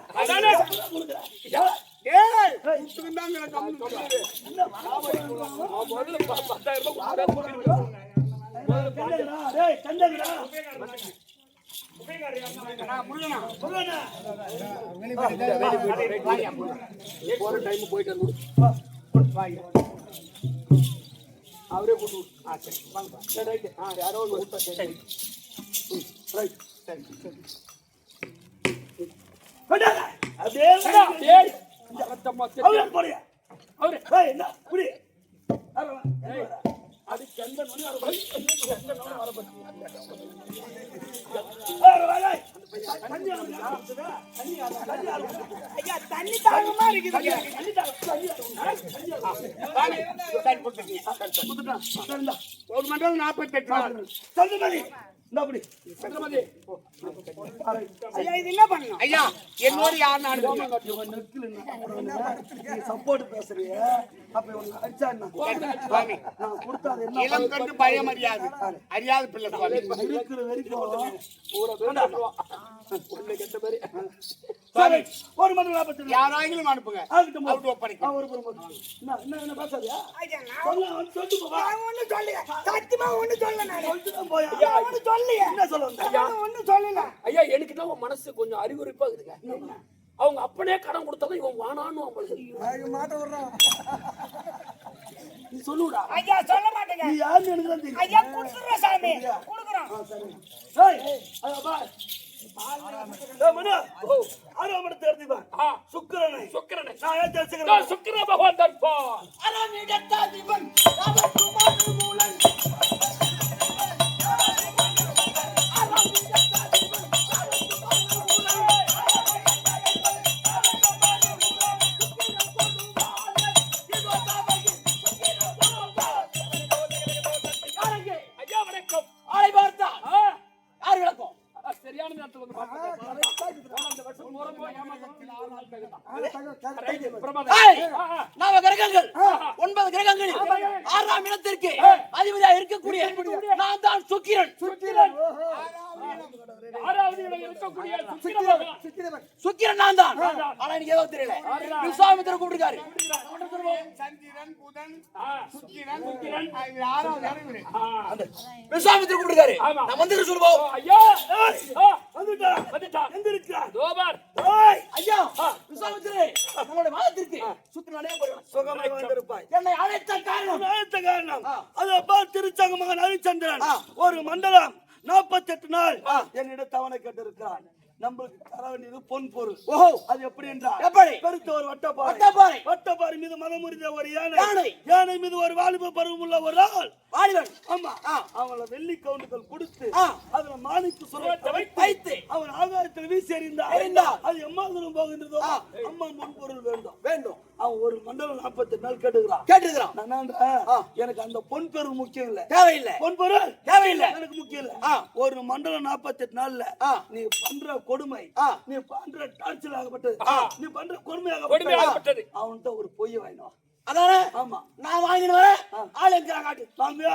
சொன்னாங்க அவரே கூட்டு யாரோ தண்ணி தாகமா இருக்குது. ஒரு மண்டலம் 48 சந்திரமதி இந்தாப்படி ஐயா இது என்ன பண்ணணும்? ஐயா என்னோட யார் நாடு சப்போர்ட் பேசுறிய அப்ப உனக்கு அடிச்சா சுவாமி நான் கொடுத்தாது என்ன இளம் கண்டு பயம் அறியாது அறியாத பிள்ளை சுவாமி இருக்கிற வரைக்கும் சுவாமி ஒரு மணி நேரம் யாராயிலும் அனுப்புங்க ஆகட்டும் அவுட் ஒப்படைக்க ஒரு என்ன பேசாதியா ஐயா சொல்லிட்டு போவா நான் ஒண்ணும் சொல்லல. சத்தியமா ஒண்ணும் சொல்லல. நான் சொல்லிட்டு போயா ஒண்ணும் சொல்லலையே. என்ன சொல்ல வந்த ஒண்ணும் சொல்லல. ஐயா எனக்கு தான் உன் மனசு கொஞ்சம் அறிகுறிப்பா இருக்குதுங்க. அவங்க அப்பனே கடன் கொடுத்தாலும் இவன் வானான்னு அவங்களுக்கு நீ சொல்லுடா ஐயா சொல்ல மாட்டேங்க. நீ யாருன்னு எனக்கு தான் தெரியும் ஐயா குடுக்குறோம் சாமி குடுக்குறோம். ஏய் அத பா ஏய் மனு ஆரோமட தேர்திவா சுக்கிரனை நான் ஏன் தெரிஞ்சுக்கிறேன் சுக்கிர பகவான் தற்பா அரவிடத்தாதிபன் அவர் குமார மூலன் ஐயா வணக்கம். ஆளை பார்த்தா யார் விளக்கம்? சரியான நேரத்துல வந்து நவ கிரகங்கள் 9 கிரகங்களில் 6ஆம் இடத்திற்கு அதிபதியாக இருக்கக்கூடிய நான் தான் சுக்கிரன். ஆறாவது இடம் இருக்கக்கூடிய சுக்கிர பகவான். சுக்கிரன் நான் தான். ஆனா எனக்கு ஏதோ தெரியல. விஸ்வாமித்திரர் கூப்பிட்டுருக்காரு. சந்திரன் புதன் சுக்கிரன் இது ஆறாவது அறிகுறி விஸ்வாமித்திரர் கூப்பிட்டுருக்காரு. நான் வந்து சொல்லுவோம். ஐயா வந்துட்டா எந்திருக்கா தோபார் ஏய் ஐயா விஸ்வாமித்திரரே நம்மளுடைய மாதத்திற்கு சுக்கிரனே போறோம். சுகமாய் வந்திருப்பாய் என்னை அழைத்த காரணம் அழைத்த காரணம் அதப்பா திருச்சங்க மகன் ஹரிச்சந்திரன் ஒரு மண்டலம் 48 நாள் என்னிடம் தவணை கேட்டிருக்கிறான். நம்மளுக்கு தர வேண்டியது பொன் பொருள். ஓஹோ அது எப்படி என்றால் எப்படி? பெருத்த ஒரு வட்டப்பாறை வட்டப்பாறை. வட்டப்பாறை மீது மனமுறிந்த ஒரு யானை. யானை யானை மீது ஒரு வாலிப பருவம் உள்ள ஒரு ஆள் வாலிபன் ஆமா அவங்கள வெள்ளி கவுண்டுகள் கொடுத்து அதுல மாணிக்கு வைத்து வைத்து அவன் ஆகாயத்தில் வீசி எறிந்தார். அது எம்மாதனம் போகின்றதோ அம்மா முன் பொருள் வேண்டும் அவன் ஒரு மண்டலம் 48 நாள் கேட்டுக்கிறான். எனக்கு அந்த பொன் பொருள் முக்கியம் இல்ல தேவையில்லை. பொன் பொருள் தேவையில்லை. எனக்கு முக்கியம் இல்ல ஒரு மண்டலம் 48 நாள்ல நீ பண்ற கொடுமை நீ பண்ற டார்ச்சர் ஆகப்பட்டது நீ பண்ற கொடுமையாகப்பட்டது அவன்கிட்ட ஒரு பொய்ய வாங்கினோம். அதானே ஆமா நான் வாங்கிட்டு வரேன். ஆள் எங்க காட்டு வாங்கியா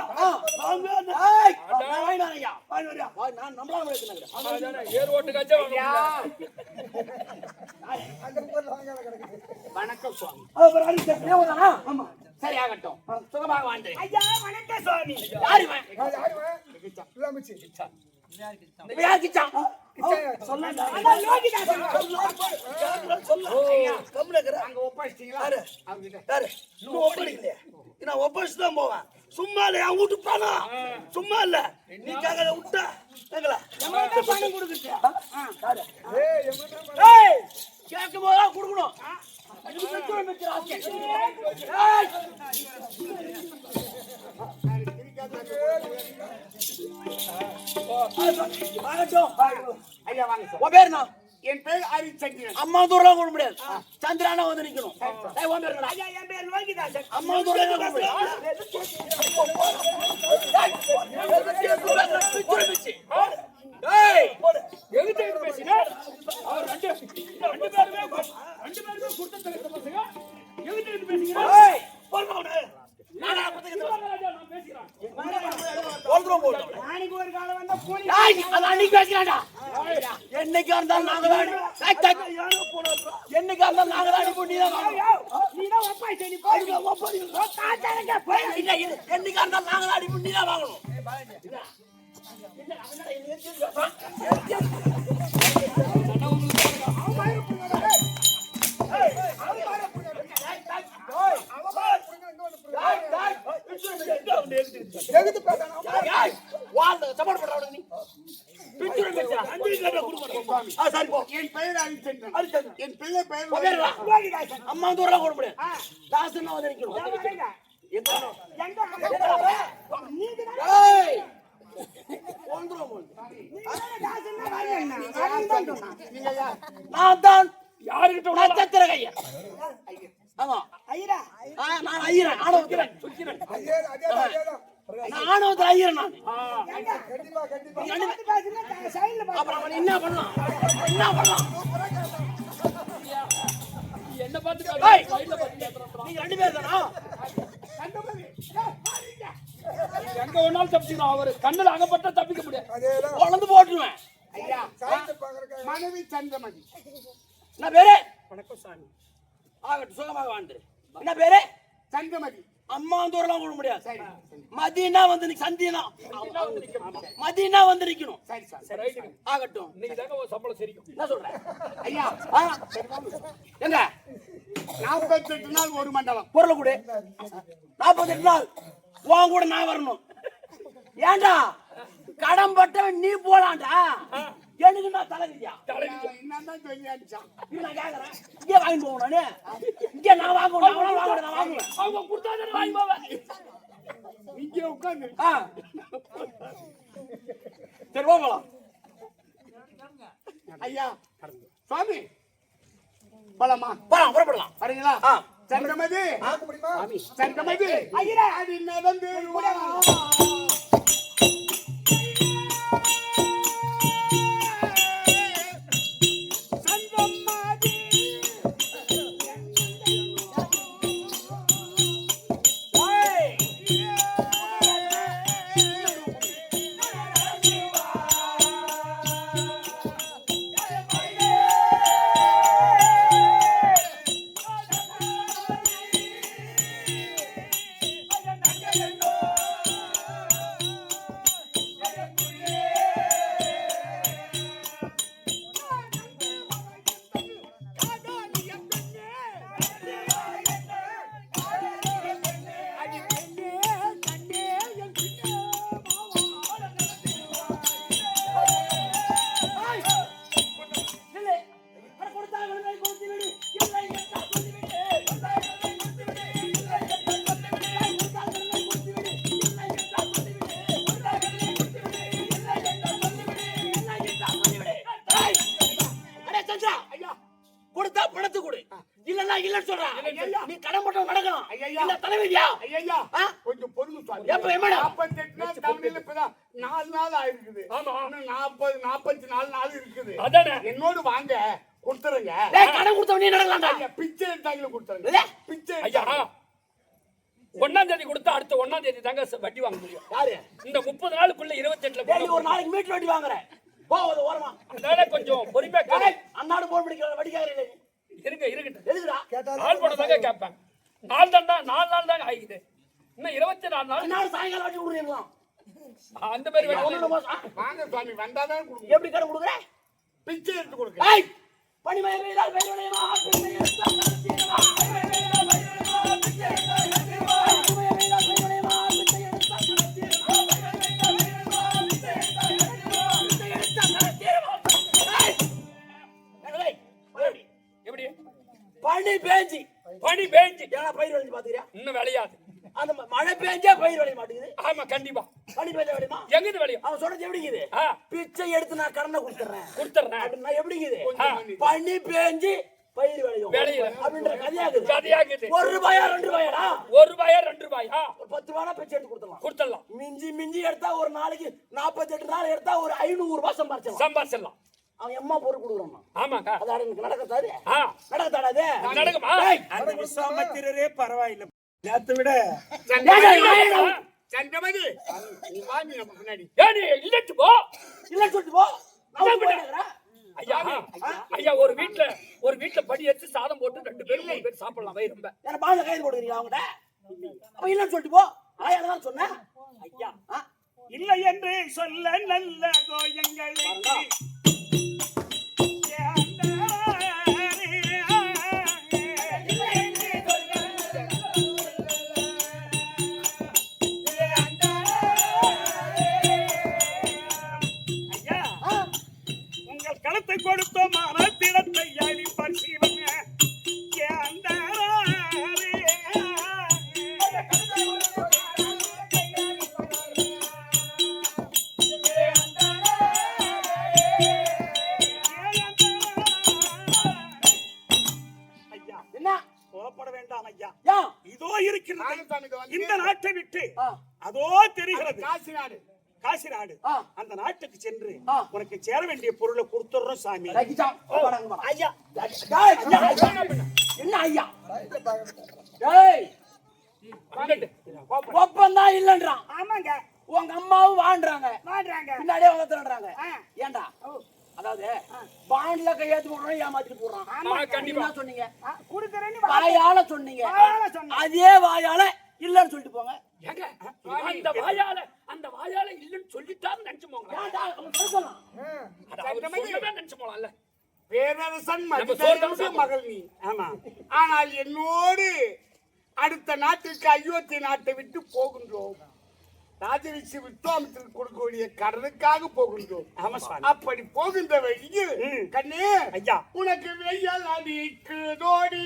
வாங்கியா ஏய் நான் வாங்கிட்டு வரேன். ஐயா வாங்கி வரியா நான் நம்மளால வைக்கிறேன். ஏர் ஓட்டு கச்சா வணக்கம் சுவாமி அப்புறம் அடிச்சேன் தேவதானா? ஆமா சரி ஆகட்டும். சுகமாக வாழ்ந்தேன். ஐயா வணக்கம் சுவாமி யார் இவன்? யார் கிச்சான்? சொல்லடா அதான் யோகிதாசன். அங்க ஒப்படைச்சிட்டீங்களா யாரு இன்னும் ஒப்படைக்கலையா நான் ஒப்படைச்சுதான் போவேன் சும்மா இல்ல என் வீட்டு பணம் சும்மா இல்ல நீ கேட்கல விட்டா கேட்கல பணம் கொடுக்குறியா? ஏய் கேட்கும் போதுதான் கொடுக்கணும். அதுக்கு பெட்ரோல் வச்சு ராக்கெட். ஏய் ஐயா வாங்க சார் உன் பேர் என்ன? என் பேர் ஹரிச்சந்திரன் அம்மா தூரம் கூட முடியாது. சந்திரானா வந்து நிக்கணும். ஏய் உன் பேர் என்னடா? ஐயா என் பேர் லோகிதாசன் அம்மா தூரம் கூட முடியாது. ஏய் எதுக்கு பேசின அவர் ரெண்டு பேருமே கொடுத்து பசங்க எதுக்கு பேசிங்க ஏய் போடுறவனே. நானா பத்திக்கிட்டு நான் பேசிக்கிறேன் போடுறோம் போடுறோம். நாளைக்கு ஒரு காலம் வந்தா போலீஸ் ஏய் அது அன்னைக்கு பேசிக்கலாம்டா. என்னைக்கா இருந்தாலும் நாங்க தான் என்னைக்கா இருந்தாலும் நாங்க தான் அடிப்போம். நீதான் ஒப்பாய் சரி என்னைக்கா இருந்தாலும் நாங்க தான் அடிப்போம். நீதான் வாங்கணும். என் பிள்ளை பெயர் அம்மா தூரம் கூட முடியாது. தாசன் வந்து நிக்கணும். நான் தான் யாருகிட்ட நட்சத்திர கையன். ஆமா நான் ஐயரன் ஆணவத்திரன் நான் ஆணவத்தில் ஐயரன் நான். அப்புறம் அவன் என்ன பண்ணலாம் என்ன பார்த்து நீங்க 2 பேர் தானா? எங்க ஒன்னாலும் தப்பிச்சுக்கணும். அவரு கண்ணுல அகப்பட்டா தப்பிக்க முடியாது. குழந்து போட்டுருவேன். ஐயா மனைவி சந்திரமதி. என்ன பேரு? வணக்கம் சாமி. ஆகட்டும் சுகமாக வாழ்ந்துரு. என்ன பேரு? சந்திரமதி. அம்மா தூரம்லாம் கூட முடியாது. மதியனா வந்து சந்தியனா மதியனா வந்து நிக்கணும். சரி சார் ஆகட்டும். இன்னைக்கு தாங்க ஒரு சம்பளம் சரிக்கும். என்ன சொல்றேன் ஐயா எங்க 48 நாள் ஒரு மண்டலம் பொருளை கூட 48 நாள் உன் கூட நான் வரணும். ஏண்டா கடன் பட்டவன் நீ போலாண்டா. எனக்கு நான் தலைவியா என்னதான் சொல்லி அடிச்சான். நான் கேக்குறேன். இங்கே வாங்கிட்டு போவோம். நானு இங்கே நான் வாங்குவேன். நான் வாங்குவேன். அவங்க கொடுத்தாங்க வாங்கி போவேன். இங்கே உட்காந்து சரி போகலாம். ஐயா சுவாமி போலாமா? போலாம் புறப்படலாம். வரீங்களா? சந்திரமதி சந்திரமதி அது நடந்து கொடுத்தா பணத்தை கொடு. இல்லன்னா இல்லன்னு சொல்றான். நீ கடன் போட்டு நடக்கலாம். இல்ல தலைவிதியா? ஐயா கொஞ்சம் பொறுமை சுவாமி. எப்ப எம்மடா 48 நாள் தமிழ்ல இப்பதான் 4 நாள் ஆயிருக்குது. ஆமா. இன்னும் 40 44 நாள் இருக்குது. அதானே. என்னோடு வாங்க கொடுத்துருங்க. டேய் கடன் கொடுத்தவ நீ நடக்கலாம்டா. ஐயா பிச்சை எடுத்தாங்களே கொடுத்துருங்க. பிச்சை ஐயா 1ஆம் தேதி கொடுத்தா அடுத்த 1ஆம் தேதி தாங்க வட்டி வாங்க முடியும். யாரு? இந்த 30 நாளுக்குள்ள 28ல டேய் ஒரு நாளைக்கு மீட்டர் வட்டி வாங்குற. போவது ஓரமா. அதனால கொஞ்சம் பொறுமையா கேளு. அண்ணாடு போன் பிடிக்கிற வட்டி கேக்குறீங்க. இருங்க எதுக்குடா? நாள் போனதாங்க கேட்பேன். 4 நாள் தாங்க ஆகிது. இன்னும் 24 நாள் அண்ணாடு சாயங்காலம் வட்டி கொடுறீங்களா? அந்த மாதிரி வேணும். வாங்க சுவாமி வந்தாதான் கொடுங்க. எப்படி கடன் கொடுக்குற? பிச்சை எடுத்து கொடுங்க. ஏய் பணிமய வீரர் பைரவனேமா பிச்சை எடுத்தா கரத்தீரமா. பணிமய வீரர் பைரவனேமா பிச்சை எடுத்தா கரத்தீரமா. பணிமய வீரர் பைரவனேமா பிச்சை எடுத்தா கரத்தீரமா. பனி பேஞ்சி ஏன்னா பயிர் விளைஞ்சு பாத்துக்கிறியா? இன்னும் விளையாது. அந்த மழை பேஞ்சா பயிர் விளைய மாட்டேங்குது. ஆமா கண்டிப்பா. பனி பேஞ்சா விளையுமா? எங்கிருந்து விளையும்? அவன் சொல்றது எப்படிங்குது? பிச்சை எடுத்து நான் கடனை கொடுத்துறேன் அப்படின்னா எப்படிங்குது? பனி பேஞ்சு பயிர் விளையும் அப்படின்ற கதையாகுது. 1 ரூபாயா 2 ரூபாயா? 1 ரூபாயா 2 ரூபாயா? 10 ரூபாய் பிச்சை எடுத்து கொடுத்துடலாம். மிஞ்சி எடுத்தா ஒரு நாளைக்கு 48 நாள் எடுத்தா ஒரு 500 ரூபாய் சம்பாதிச்சிடலாம். அவன் எம்மா பொருள் கொடுக்குறான். ஆமாக்கா. அது எனக்கு நடக்கத்தாது. நடக்கத்தாடாது. நடக்குமா? அந்த விஸ்வாமித்திரரே பரவாயில்லை. நேத்து விட சந்திரமதி நீ வாங்கி நம்ம முன்னாடி. ஏடி இல்லட்டு போ. இல்ல சொல்லிட்டு போ. நான் போயிடுறேன். சாமி ஐயா ஒரு வீட்டுல படி எடுத்து சாதம் போட்டு 2 பேரும் 3 பேர் சாப்பிடலாம் வயிறு ரொம்ப என்ன பால கைது போடுறீங்க அவங்ககிட்ட அப்ப இல்லன்னு சொல்லிட்டு போ ஆயாதான் சொன்னேன் ஐயா இல்லை என்று சொல்ல நல்ல கோயங்களை களத்தை கொடுத்தோம் திடத்தை அழிப்பார் சிவன் கோபப்பட வேண்டாம் ஐயா இதோ இருக்கிறது இந்த நாட்டை விட்டு அதோ தெரிகிறது காசி நாடு அந்த நாட்டுக்கு சென்று உனக்கு சேர வேண்டிய பொருளை கொடுத்துறோம் சாமி ஐயா என்ன ஐயா ஒப்பந்தான் இல்லன்றான் ஆமாங்க உங்க அம்மாவும் வாழ்றாங்க பின்னாடியே வளர்த்துறாங்க ஏண்டா அதாவது பாண்ட்ல கையெழுத்து போடுறோம் ஏமாத்திட்டு போடுறான் கண்டிப்பா சொன்னீங்க குடுக்கறேன்னு வாயால சொன்னீங்க அதே வாயால இல்லன்னு சொல்லிட்டு போங்க அந்த வாயால இல்லன்னு சொல்லிட்டான்னு நினைச்சு போங்க நினைச்சு போலாம்ல பேரரசன் மகள் நீ ஆமா ஆனால் என்னோடு அடுத்த நாட்டிற்கு அயோத்தி நாட்டை விட்டு போகின்றோம் ராஜரிஷி விஸ்வாமித்திரருக்கு கொடுக்கக்கூடிய கடனுக்காக போகின்றோம் அப்படி போகின்ற வழியில் கண்ணே ஐயா உனக்கு வெய்யல் அடிக்குதோடி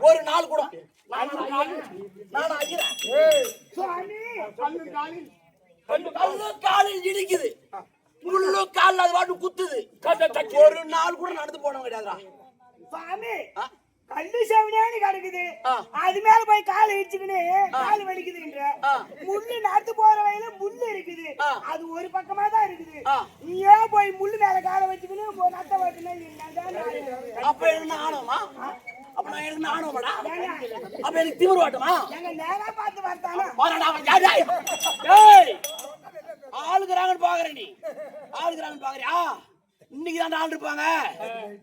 ஒரு நாள் கூட காலில் இடிக்குது முள்ளு காலில் அது பாட்டு குத்துது ஒரு நாள் கூட நடந்து போனவங்க கிடையாதுடா சாமி கல்லு செவனேன்னு கிடக்குது அது மேல போய் காலை இடிச்சுக்கின்னு கால் வலிக்குதுன்ற முள்ளு நடத்து போற வயல முள்ளு இருக்குது அது ஒரு பக்கமா தான் இருக்குது நீ ஏன் போய் முள்ளு மேல காலை வச்சுக்கின்னு நட்ட வாட்டினா அப்ப என்ன ஆனோமா அப்ப நான் எனக்கு ஆனோமாடா அப்ப எனக்கு திமிரு வாட்டமா எங்க நேரா பார்த்து வரத்தானா ஆளுக்குறாங்கன்னு பாக்குறேன் நீ ஆளுக்குறாங்கன்னு பாக்குறியா இன்னைக்கு தான் ஆள் இருப்பாங்க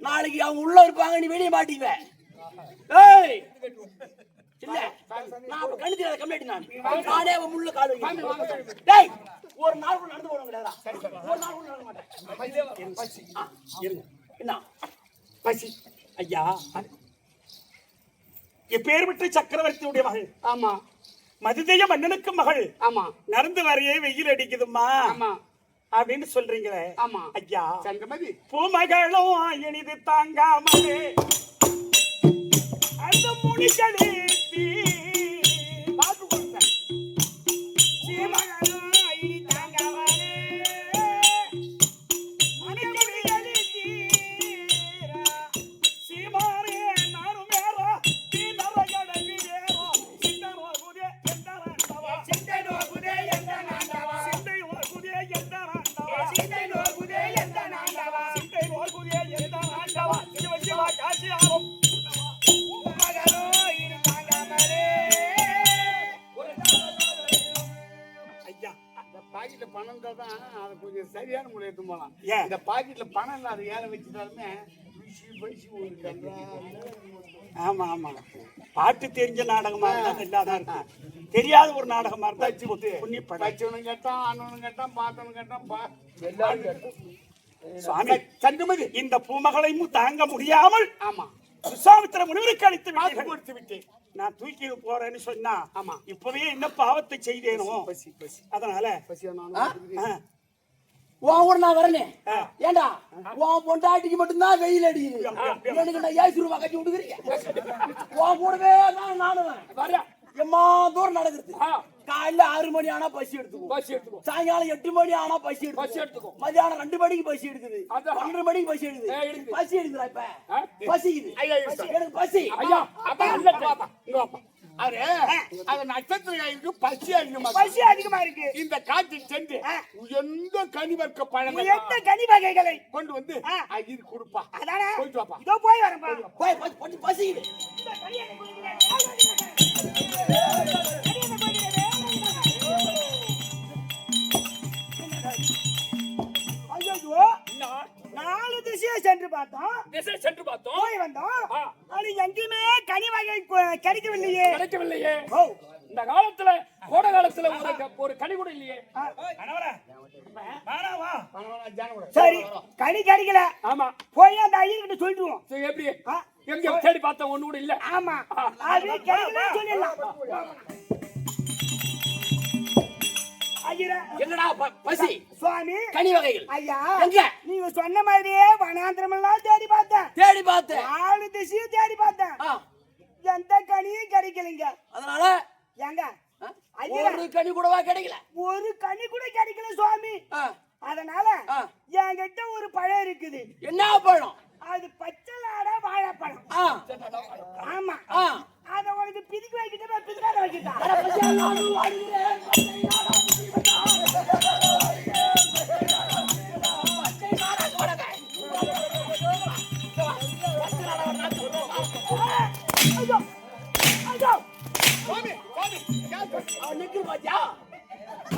நாளைக்கு அவங்க உள்ள இருப்பாங்க நீ வெளியே மாட்டிக்குவ ஏய் இல்ல நான் அப்ப கண்ணு தெரியாத கம்ப்ளைண்ட் நானே முள்ள கால் வைக்கிறேன் டேய் ஒரு நாள் கூட நடந்து போறோம் கிடையாதா ஒரு நாள் கூட நடக்க மாட்டேன் பசி இருங்க என்ன பசி ஐயா எப்பேர் விட்டு சக்கரவர்த்தியுடைய மகள் ஆமா மதுதேய மன்னனுக்கு மகள் ஆமா நடந்து வரையே வெயில் அடிக்குதுமா ஆமா அப்படின்னு சொல்றீங்களே ஆமா ஐயா சங்கமதி பூமகளும் இனிது தாங்காமலே அந்த முடிகளே பாத்து கொடுத்தேன் சீமகளும் இனி தாங்காமலே முடிகளே சீமாரே நானும் வேற நீ நரகடகிரேரோ சிந்தனோ குதே எந்தரண்டவா சிந்தனோ குதே எந்தரண்டவா சிந்தனோ குதே எந்தரண்டவா சிந்தனோ குதே எந்தரண்டவா சிந்தனோ குதே எந்தரண்டவா சிவசிவா காசியாவும் பாக்கெட்ல பணம் தான் அதை கொஞ்சம் சரியான முறையை எடுத்து போலாம் ஏன் இந்த பாக்கெட்ல பணம் இல்லாத ஏழை வச்சுட்டாலுமே ஒரு ஆமா ஆமா பாட்டு தெரிஞ்ச நாடகமா இருந்தா நல்லாதான் இருக்கு. தெரியாத ஒரு நாடகமா இருந்தா புண்ணியப்பட. பச்சவனும் கேட்டான், ஆனவனும் கேட்டான், பார்த்தவனும் கேட்டான், எல்லாரும் கேட்டோம். சுவாமி சங்கமதி இந்த பூமகளையும் தாங்க முடியாமல் ஆமா விஸ்வாமித்திர முனிவருக்கு அளித்து காசு விட்டீர்கள். கொடுத்து விட்டேன். நான் தூக்கி போறேன்னு சொன்னா ஆமா. இப்பவே என்ன பாவத்தை செய்தேனோ பசி பசி அதனால பசியா ஆ, உன் கூட நான் வரனே ஏண்டா உன் பொண்டாட்டிக்கு மட்டும்தான் வெயில் அடிக்குது எனக்கு நான் ஏசி ரூபா கட்டி விட்டுக்கிறீங்க உன் கூடவே தான் நானும் வர்றா. எம்மா தூரம் நடக்குது காலையில 6 மணி ஆனா பசி எடுத்துக்கும் பஸ் எடுத்துக்கோ. சாயங்காலம் 8 மணி ஆனா பசி பஸ் எடுத்துக்கும் எடுத்துக்கோ. மதியானம் 2 மணிக்கு பசி எடுக்குது அதான். 12 மணிக்கு பசி எடுக்குது எடுக்குது. பசி எடுக்குதா இப்ப ஆ? பசிக்குது ஐயா, ஐயா, எனக்கு பசி ஐயா அப்பா நல்ல அப்பா இங்க வாப்பா. அது நட்சத்திர காய்க்கு பசி அதிகமா பசி அதிகமா இருக்கு. இந்த காட்டில் சென்று எந்த கனிவர்க்க பழங்கள் எந்த கனி வகைகளை கொண்டு வந்து இது கொடுப்பா. அதானே போயிட்டு வாப்பா. இதோ போய் வரேன்பா. போய் கொஞ்சம் பசிக்குது இந்த கனியை கொடுக்கிறேன். ஐயோ, நாலு திசையை சென்று பார்த்தோம், திசை சென்று பார்த்தோம். போய் வந்தோம். ஆ. அது எங்கேயுமே கனி வகை கிடைக்கவில்லையே. கிடைக்கவில்லையே. ஓ, இந்த காலத்துல கோடை காலத்துல ஒரு கனி கூட இல்லையே. சரி கனி கிடைக்கல. ஆமா போய் அந்த ஐயர்கிட்ட சொல்லிடுவோம். சரி, எப்படி ஆ, எங்க தேடி பார்த்தா ஒண்ணு கூட இல்ல. ஆமா அது கிடைக்கலன்னு சொல்லிடலாம். ஐயரே, என்னடா பசி சுவாமி கனி வகைகள் ஐயா, எங்க? நீங்க சொன்ன மாதிரியே வனாந்திரம் எல்லாம் தேடி பார்த்தேன், தேடி பார்த்தேன் நாலு திசையும் தேடி பார்த்தேன், ஆ, எந்த கனியும் கிடைக்கலைங்க. அதனால ஏங்க ஆ, ஐயா, ஒரு கனி கூடவா கிடைக்கல ஒரு கனி கூட கிடைக்கல சுவாமி. ஆ, அதனால ஆ. என்கிட்ட ஒரு பழம் இருக்குது, என்ன பழம் அது பச்சைலாட வாழைப்பழம். ஆ, ஆமா, ஆ. அத உனக்கு பிதிக்கு வைக்கிட்ட பிதிக்காத வைக்கிட்டா. அட பசி, நானும் வாழ்கிறேன். ஐயோ, ஐயோ, சுவாமி, சுவாமி, ஏன் சுவாமி? அவன் நெக்கில் பாத்தியா?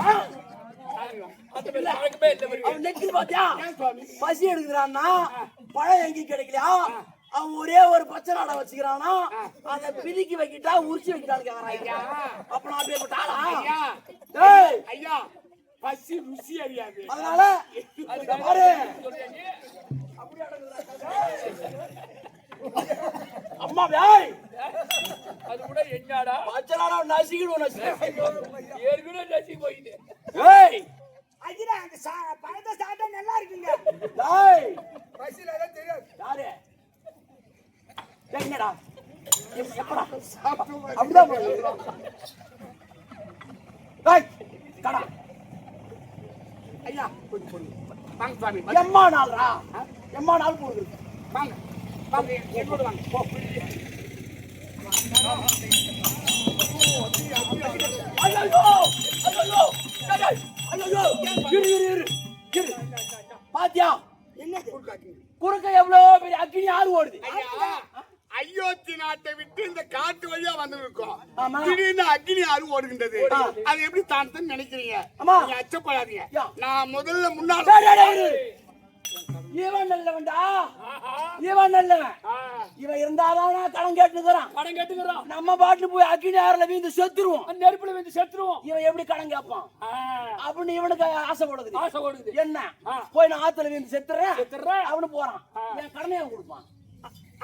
ஆ, அந்த பிள்ளை அவனுக்குமே இல்ல வருது. அவன் நெக்கில் பாத்தியா? ஏன் சுவாமி? பசி எடுக்கிறான்னா பழம் எங்கேயும் கிடைக்கலையா? அவன் ஒரே ஒரு பச்சை நாடை வச்சுக்கிறானா, அதை பிதிக்கி வைக்கிட்டா உரிச்சு வைக்கிட்டான்னு கேக்குறான். அப்ப நான் அப்படியே போட்டாளா? ஐயா, டேய், ஐயா, பசி ருசி அறியாது. அதனால இத பாரு, அம்மா டேய், அது கூட என்னடா பச்சை நாடா நசிக்கிடுவோம் ஏற்கனவே நசி போயிட்டு. டேய், ஐயா, அந்த பழத்தை சாப்பிட்டா நல்லா இருக்குங்க. டேய், பசியில அதான் தெரியாது. யாரு? டேய், என்னடா எப்படா சாப்பிட்டு அப்படிதான் போடுறது. டேய், கடா ஐயா, கொஞ்சம் பொறுங்க. வாங்க சுவாமி, எம்மா நாள்ரா, எம்மா நாள் போடுது. வாங்க, வாங்க, என்னோட வாங்க. போ. ஐயோ, ஐயோ, டேய், ஐயோ, இரு. பாத்தியா என்னது? குறுக்க எவ்வளவு பெரிய அக்கினி ஆறு ஓடுது. ஐயா, அயோத்தி நாட்டை விட்டு இந்த காட்டு வழியா வந்து இருக்கோம். ஆமா. திடீர்னு அக்னி ஆறு ஓடுகின்றது. அது எப்படி தானத்துன்னு நினைக்கிறீங்க? ஆமா. நீங்க அச்சப்படாதீங்க. யா. நான் முதல்ல முன்னால டேய், டேய், டேய், இரு. இவன் நல்லவன்டா, இவன் நல்லவன். இவன் இருந்தாதான் கடன் கேட்டுக்கிறான். கடன் கேட்டுக்கிறோம். நம்ம பாட்டு போய் அக்கினி ஆறுல வீந்து செத்துருவோம். அந்த நெருப்புல வந்து செத்துருவோம். இவன் எப்படி கடன் கேட்பான் அப்படின்னு இவனுக்கு ஆசைப்படுது. ஆசை ஓடுது. என்ன போய் நான் ஆத்துல வீந்து செத்துறேன், செத்துடுறேன். அவனு போறான், என் கடனை அவன் கொடுப்பான்.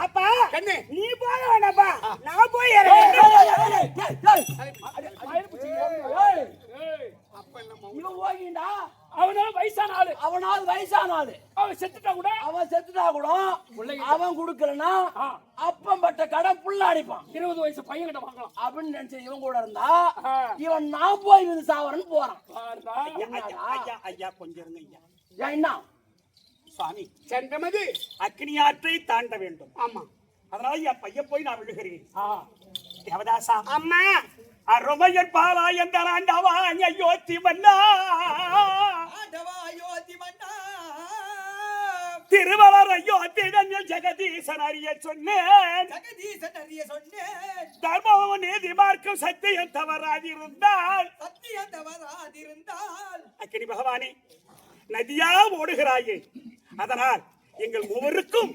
அப்பா கண்ணு. நீ போக வேண்டாப்பா, நான் போய் டேய், இறங்குறேன். டேய், டேய், டேய், டேய். மயிர் பிடிச்சிங்க. ஏய், ஏய், அப்ப என்னம்மா? இவன் போகிண்டா, அவனால வயசான ஆளு. அவனாவது வயசான ஆளு. அவன் செத்துட்டா கூட அவன் செத்துட்டா கூட அவன் கொடுக்கலன்னா அப்பம் பட்ட கடன் புள்ள அடிப்பான். 20 வயசு பையன் கிட்ட வாங்கலாம் அப்படின்னு நினைச்ச இவன் கூட இருந்தா இவன் நான் போய் வந்து சாவரன்னு போறான். பாருடா. ஐயா ஐயா கொஞ்சம் இருங்க ஐயா. ஏன் என்ன சுவாமி சென்றமது. அக்னி ஆற்றை தாண்ட வேண்டும். ஆமா. அதனால என் பையன் போய் நான் விழுகிறேன். ஆ, தேவதாசா, அம்மா, அருமையர் பாலா என்ற ஆண்டவா அயோத்தி மன்னா, திருவளர் அயோத்தி தன்னில் ஜெகதீசன் அறிய சொன்னேன். தர்மமும் நீதி மார்க்கும் சத்தியம் தவறாதிருந்தால் அக்கினி பகவானே நதியா ஓடுகிறாயே, அதனால் எங்கள் மூவருக்கும்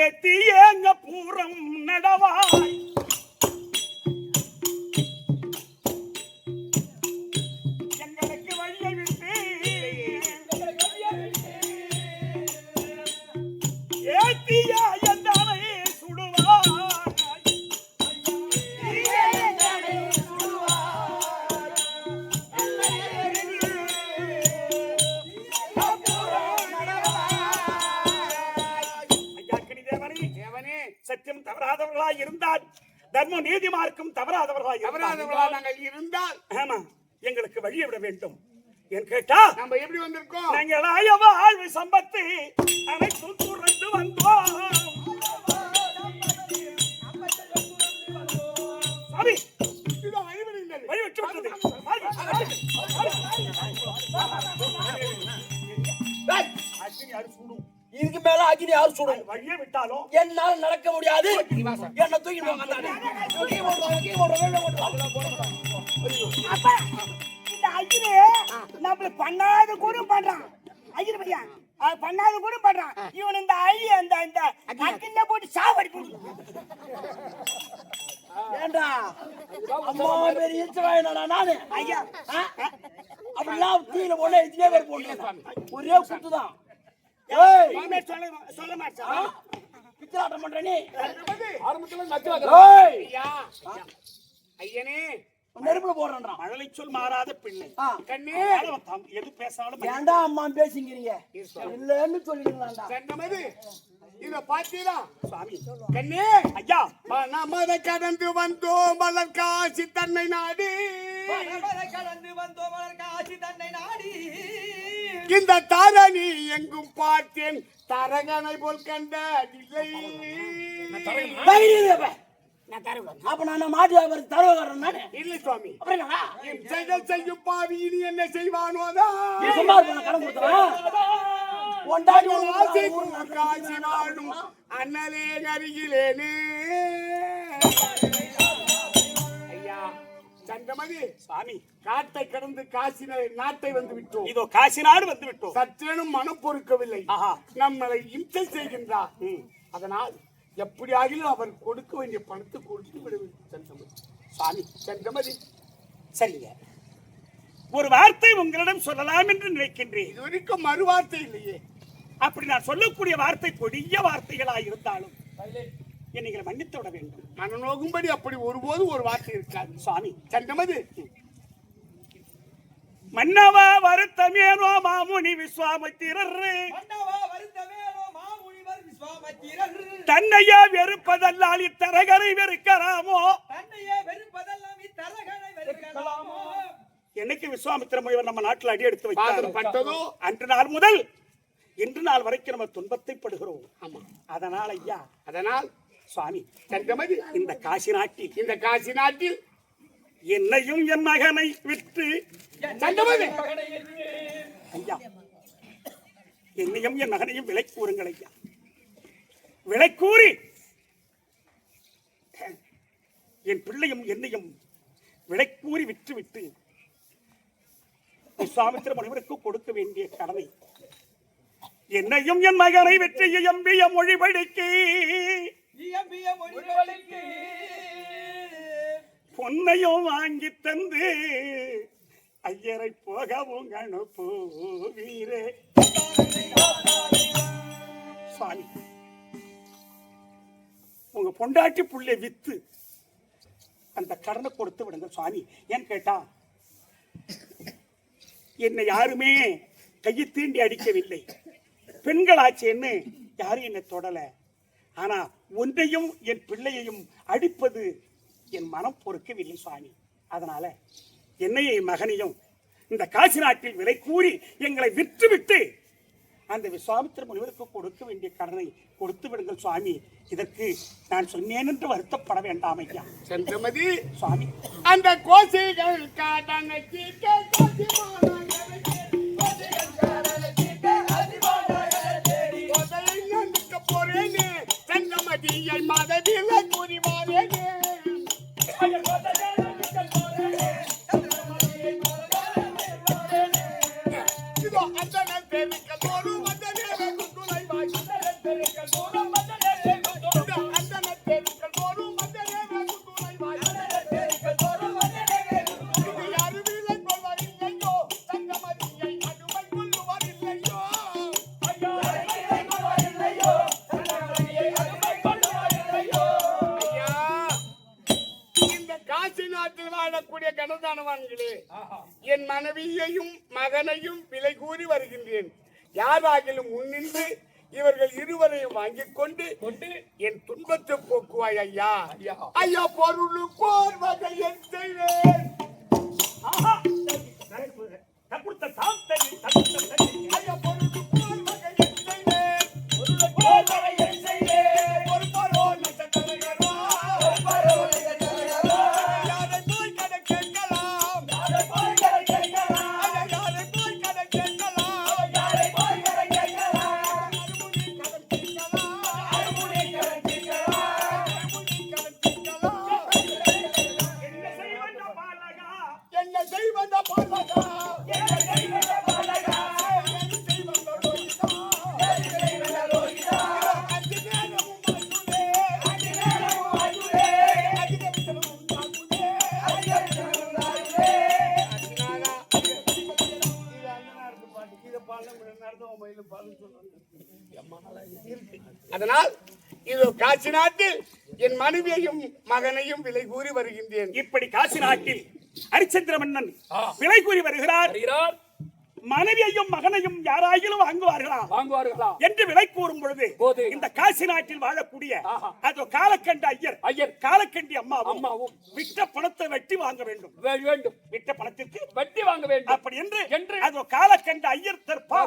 ஏத்தி ஏங்க பூரம் தேவனே சத்தியம் தவறாதவர்களாய் இருந்தால் தர்ம நீதி மார்க்கம் தவறாதவர்களாய் நாங்கள் இருந்தால் ஆமா எங்களுக்கு வழியை விட வேண்டும் என்று கேட்டா நம்ம எப்படி வந்திருக்கோம்? நாங்கள் ஆயவா ஆழ்வு சம்பத்து அனைத்து துறந்து வந்தோம். சாமி இதோ வழிவிடுங்கள். வழி விட்டு விட்டது. அக்னி யாரு சூடும்? இதுக்கு மேல அக்னி யார் சுடும்? வழியை விட்டாலும் என்னால நடக்க முடியாது. என்ன தூக்கி போங்க தானே. தூக்கி போடுறோம். அப்பா இந்த அஜினே நம்மள பண்ணாத கூட பண்றான். அஜினே பையன் அது பண்ணாத கூட பண்றான். இவன் இந்த அழி அந்த இந்த அக்கின்ன போட்டு சாவடி போடு. ஏண்டா அம்மா பேர் இழுத்துவாயினா நானு ஐயா அப்படிலாம் தீயில போட எத்தனையோ பேர் போடுறேன். ஒரே குத்துதான். ஏய் சொல்ல மாட்டேன். பிச்சலாட்டம் பண்ற நீ. ஆரம்பத்துல நக்கலா ஏய் ஐயா ஐயனே நெருப்புல போடுறான். மழலை சொல் மாறாத பிள்ளை கண்ணே எது பேசாலும் ஏண்டா அம்மா பேசிக்கிறீங்க? இல்லன்னு சொல்லிக்கலாம்டா. சங்கமது இத பாத்தீங்களா சாமி கண்ணே? ஐயா மனமத கடந்து வந்தோம் மலர் காசி தன்னை நாடி. இந்த தாரணி எங்கும் பார்த்தேன் தரகனை போல் கண்டதில்லை. அப்ப நான் மாட்டு வியாபாரத்துக்கு தரவறேன் நானு. இல்லை சுவாமி, அப்புறம் என்னடா? செயல் செய்யும் பாவி இனி என்ன செய்வானோதான். நீ சும்மா இருப்பா, நான் கடன் கொடுத்துறேன். ஒண்டாடி ஆசை காசி வாழும் அண்ணலே அருகிலேனே. ஐயா சங்கமதி சாமி காட்டை கடந்து காசி நாட்டை வந்து விட்டோம். இதோ காசி நாடு வந்து விட்டோம். சற்றேனும் மனம் பொறுக்கவில்லை. ஆஹா. நம்மளை இம்சை செய்கின்றார். அதனால் எப்படியாகிலும் அவர் கொடுக்க வேண்டிய பணத்தை கொடுத்து விட வேண்டும். சங்கமதி சாமி சங்கமதி சரிங்க, ஒரு வார்த்தை உங்களிடம் சொல்லலாம் என்று நினைக்கின்றேன். இது வரைக்கும் மறுவார்த்தை இல்லையே. அப்படி நான் சொல்லக்கூடிய வார்த்தை கொடிய வார்த்தைகளாய் இருந்தாலும் என்னை மன்னித்து விட வேண்டும். மனநோகும்படி அப்படி ஒருபோதும் ஒரு வார்த்தை இருக்காது. சுவாமி சங்கமதி மன்னவா வருத்தமேனோ மாமுனி விஸ்வாமித்திரர் தன்னையா வெறுப்பதல்லால் இத்தரகரை வெறுக்கலாமோ? என்னைக்கு விஸ்வாமித்திர முனிவர் நம்ம நாட்டில் அடி எடுத்து வைத்தாரோ அன்று நாள் முதல் இன்று நாள் வரைக்கும் நம்ம துன்பத்தை படுகிறோம். ஆமா, அதனால் ஐயா, அதனால் சுவாமி சங்கமதி இந்த காசி நாட்டில் என்னையும் என் மகனை விட்டு சங்கமதி ஐயா என்னையும் என் மகனையும் விலை கூறுங்கள் ஐயா. விலை கூறி என் பிள்ளையும் என்னையும் விலை கூறி விற்று விட்டு விஸ்வாமித்திர முனிவருக்கு கொடுக்க வேண்டிய கடமை என்னையும் என் மகனை வெற்றி எம்பிய மொழிபடிக்கு பொன்னையும் வாங்கி தந்து ஐயரை போகவும் அனுப்புவீரே. சுவாமி உங்க பொண்டாட்டி புள்ளை வித்து அந்த கடனை கொடுத்து விடுங்க சுவாமி. ஏன் கேட்டா என்னை யாருமே கையை தீண்டி அடிக்கவில்லை, பெண்களாச்சேன்னு யாரும் என்னை தொடல. ஆனா ஒன்றையும் என் பிள்ளையையும் அடிப்பது என் மனம் பொறுக்கவில்லை சுவாமி. அதனால என்னையும் மகனையும் இந்த காசி நாட்டில் விலை கூறி எங்களை விற்று விட்டு அந்த விஸ்வாமித்திர முனிவருக்கு கொடுக்க வேண்டிய கடனை கொடுத்து விடுங்கள் சுவாமி. இதற்கு நான் சொன்னேன் என்று வருத்தப்பட வேண்டாம் ஐயா. சந்திரமதி சுவாமி அந்த கோசைகள் காடனை போறேனே சங்கமதியை மதவில கூறிவாரேனே. இதோ அந்த நெருக்கல் போலும் அந்த நேரம் துளைவாய் அந்த நெருக்கல் போலும் அந்த நேரம் துளைவாய் இது அருவிலை கொள்வதில்லையோ சங்கமதியை அனுமை கொள்ளுவதில்லையோ. ஐயா, இந்த காசி நாட்டில் வாழக்கூடிய கனதானவான்களே, என் மனைவியையும் மகனையும் விலை கூறி வருகின்றேன். யாராகிலும் முன்னின்று இவர்கள் இருவரையும் வாங்கிக் கொண்டு என் துன்பத்தை போக்குவாய் ஐயா. ஐயா பொருளுக்கோர் வகை என் செய்வேன். ஆஹா தகுத்த தாத்தரி தகுத்த தரி ஐயா பொருளுக்கோர் வகை என் செய்வேன். பொருளுக்கோர் வகை என் செய்வேன். ஒரு பரோ நட்சத்திரங்களா ஒரு பரோ நட்சத்திரங்களா யாரை போய் கடை கேட்கலாம் யாரை போய் கடை கேட்கலாம் யாரை போய் கடை கேட்கலாம் யாரை போய் கடை கேட்கலாம் அருமுடி கடை கேட்கலாம் அருமுடி கடை கேட்கலாம் என்ன செய்வந்த பாலகா என்ன செய்வந்த பாலகா என்ன செய்வந்த பாலகா என்ன செய்வந்த ரோகிதா என்ன செய்வந்த ரோகிதா அஞ்சு நேரமும் அஞ்சுதே அஞ்சு நேரமும் அஞ்சுதே அஞ்சு நேரமும் அஞ்சுதே அஞ்சு நேரமும் அஞ்சுதே அஞ்சுனாரா இது அண்ணனா இருக்கு பாட்டு இத பாலம் நடந்தவன் மயிலும் பாலும் சொல்றாங்க. அதனால் இதோ காட்சி நாட்டில் என் மனைவியையும் மகனையும் விலை கூறி வருகின்றேன். இப்படி காசி நாட்டில் ஹரிச்சந்திர மன்னன் விலை கூறி வருகிறார். மனைவியையும் மகனையும் யாராயிலும் வாங்குவார்களா என்று விலை கூறும் பொழுது இந்த காசி நாட்டில் வாழக்கூடிய அதோ காலக்கண்ட ஐயர் காலக்கண்டி அம்மாவும் விட்ட பணத்தை வெட்டி வாங்க வேண்டும். விட்ட பணத்திற்கு வட்டி வாங்க வேண்டும். அப்படி என்று அதோ காலக்கண்ட ஐயர் தற்பா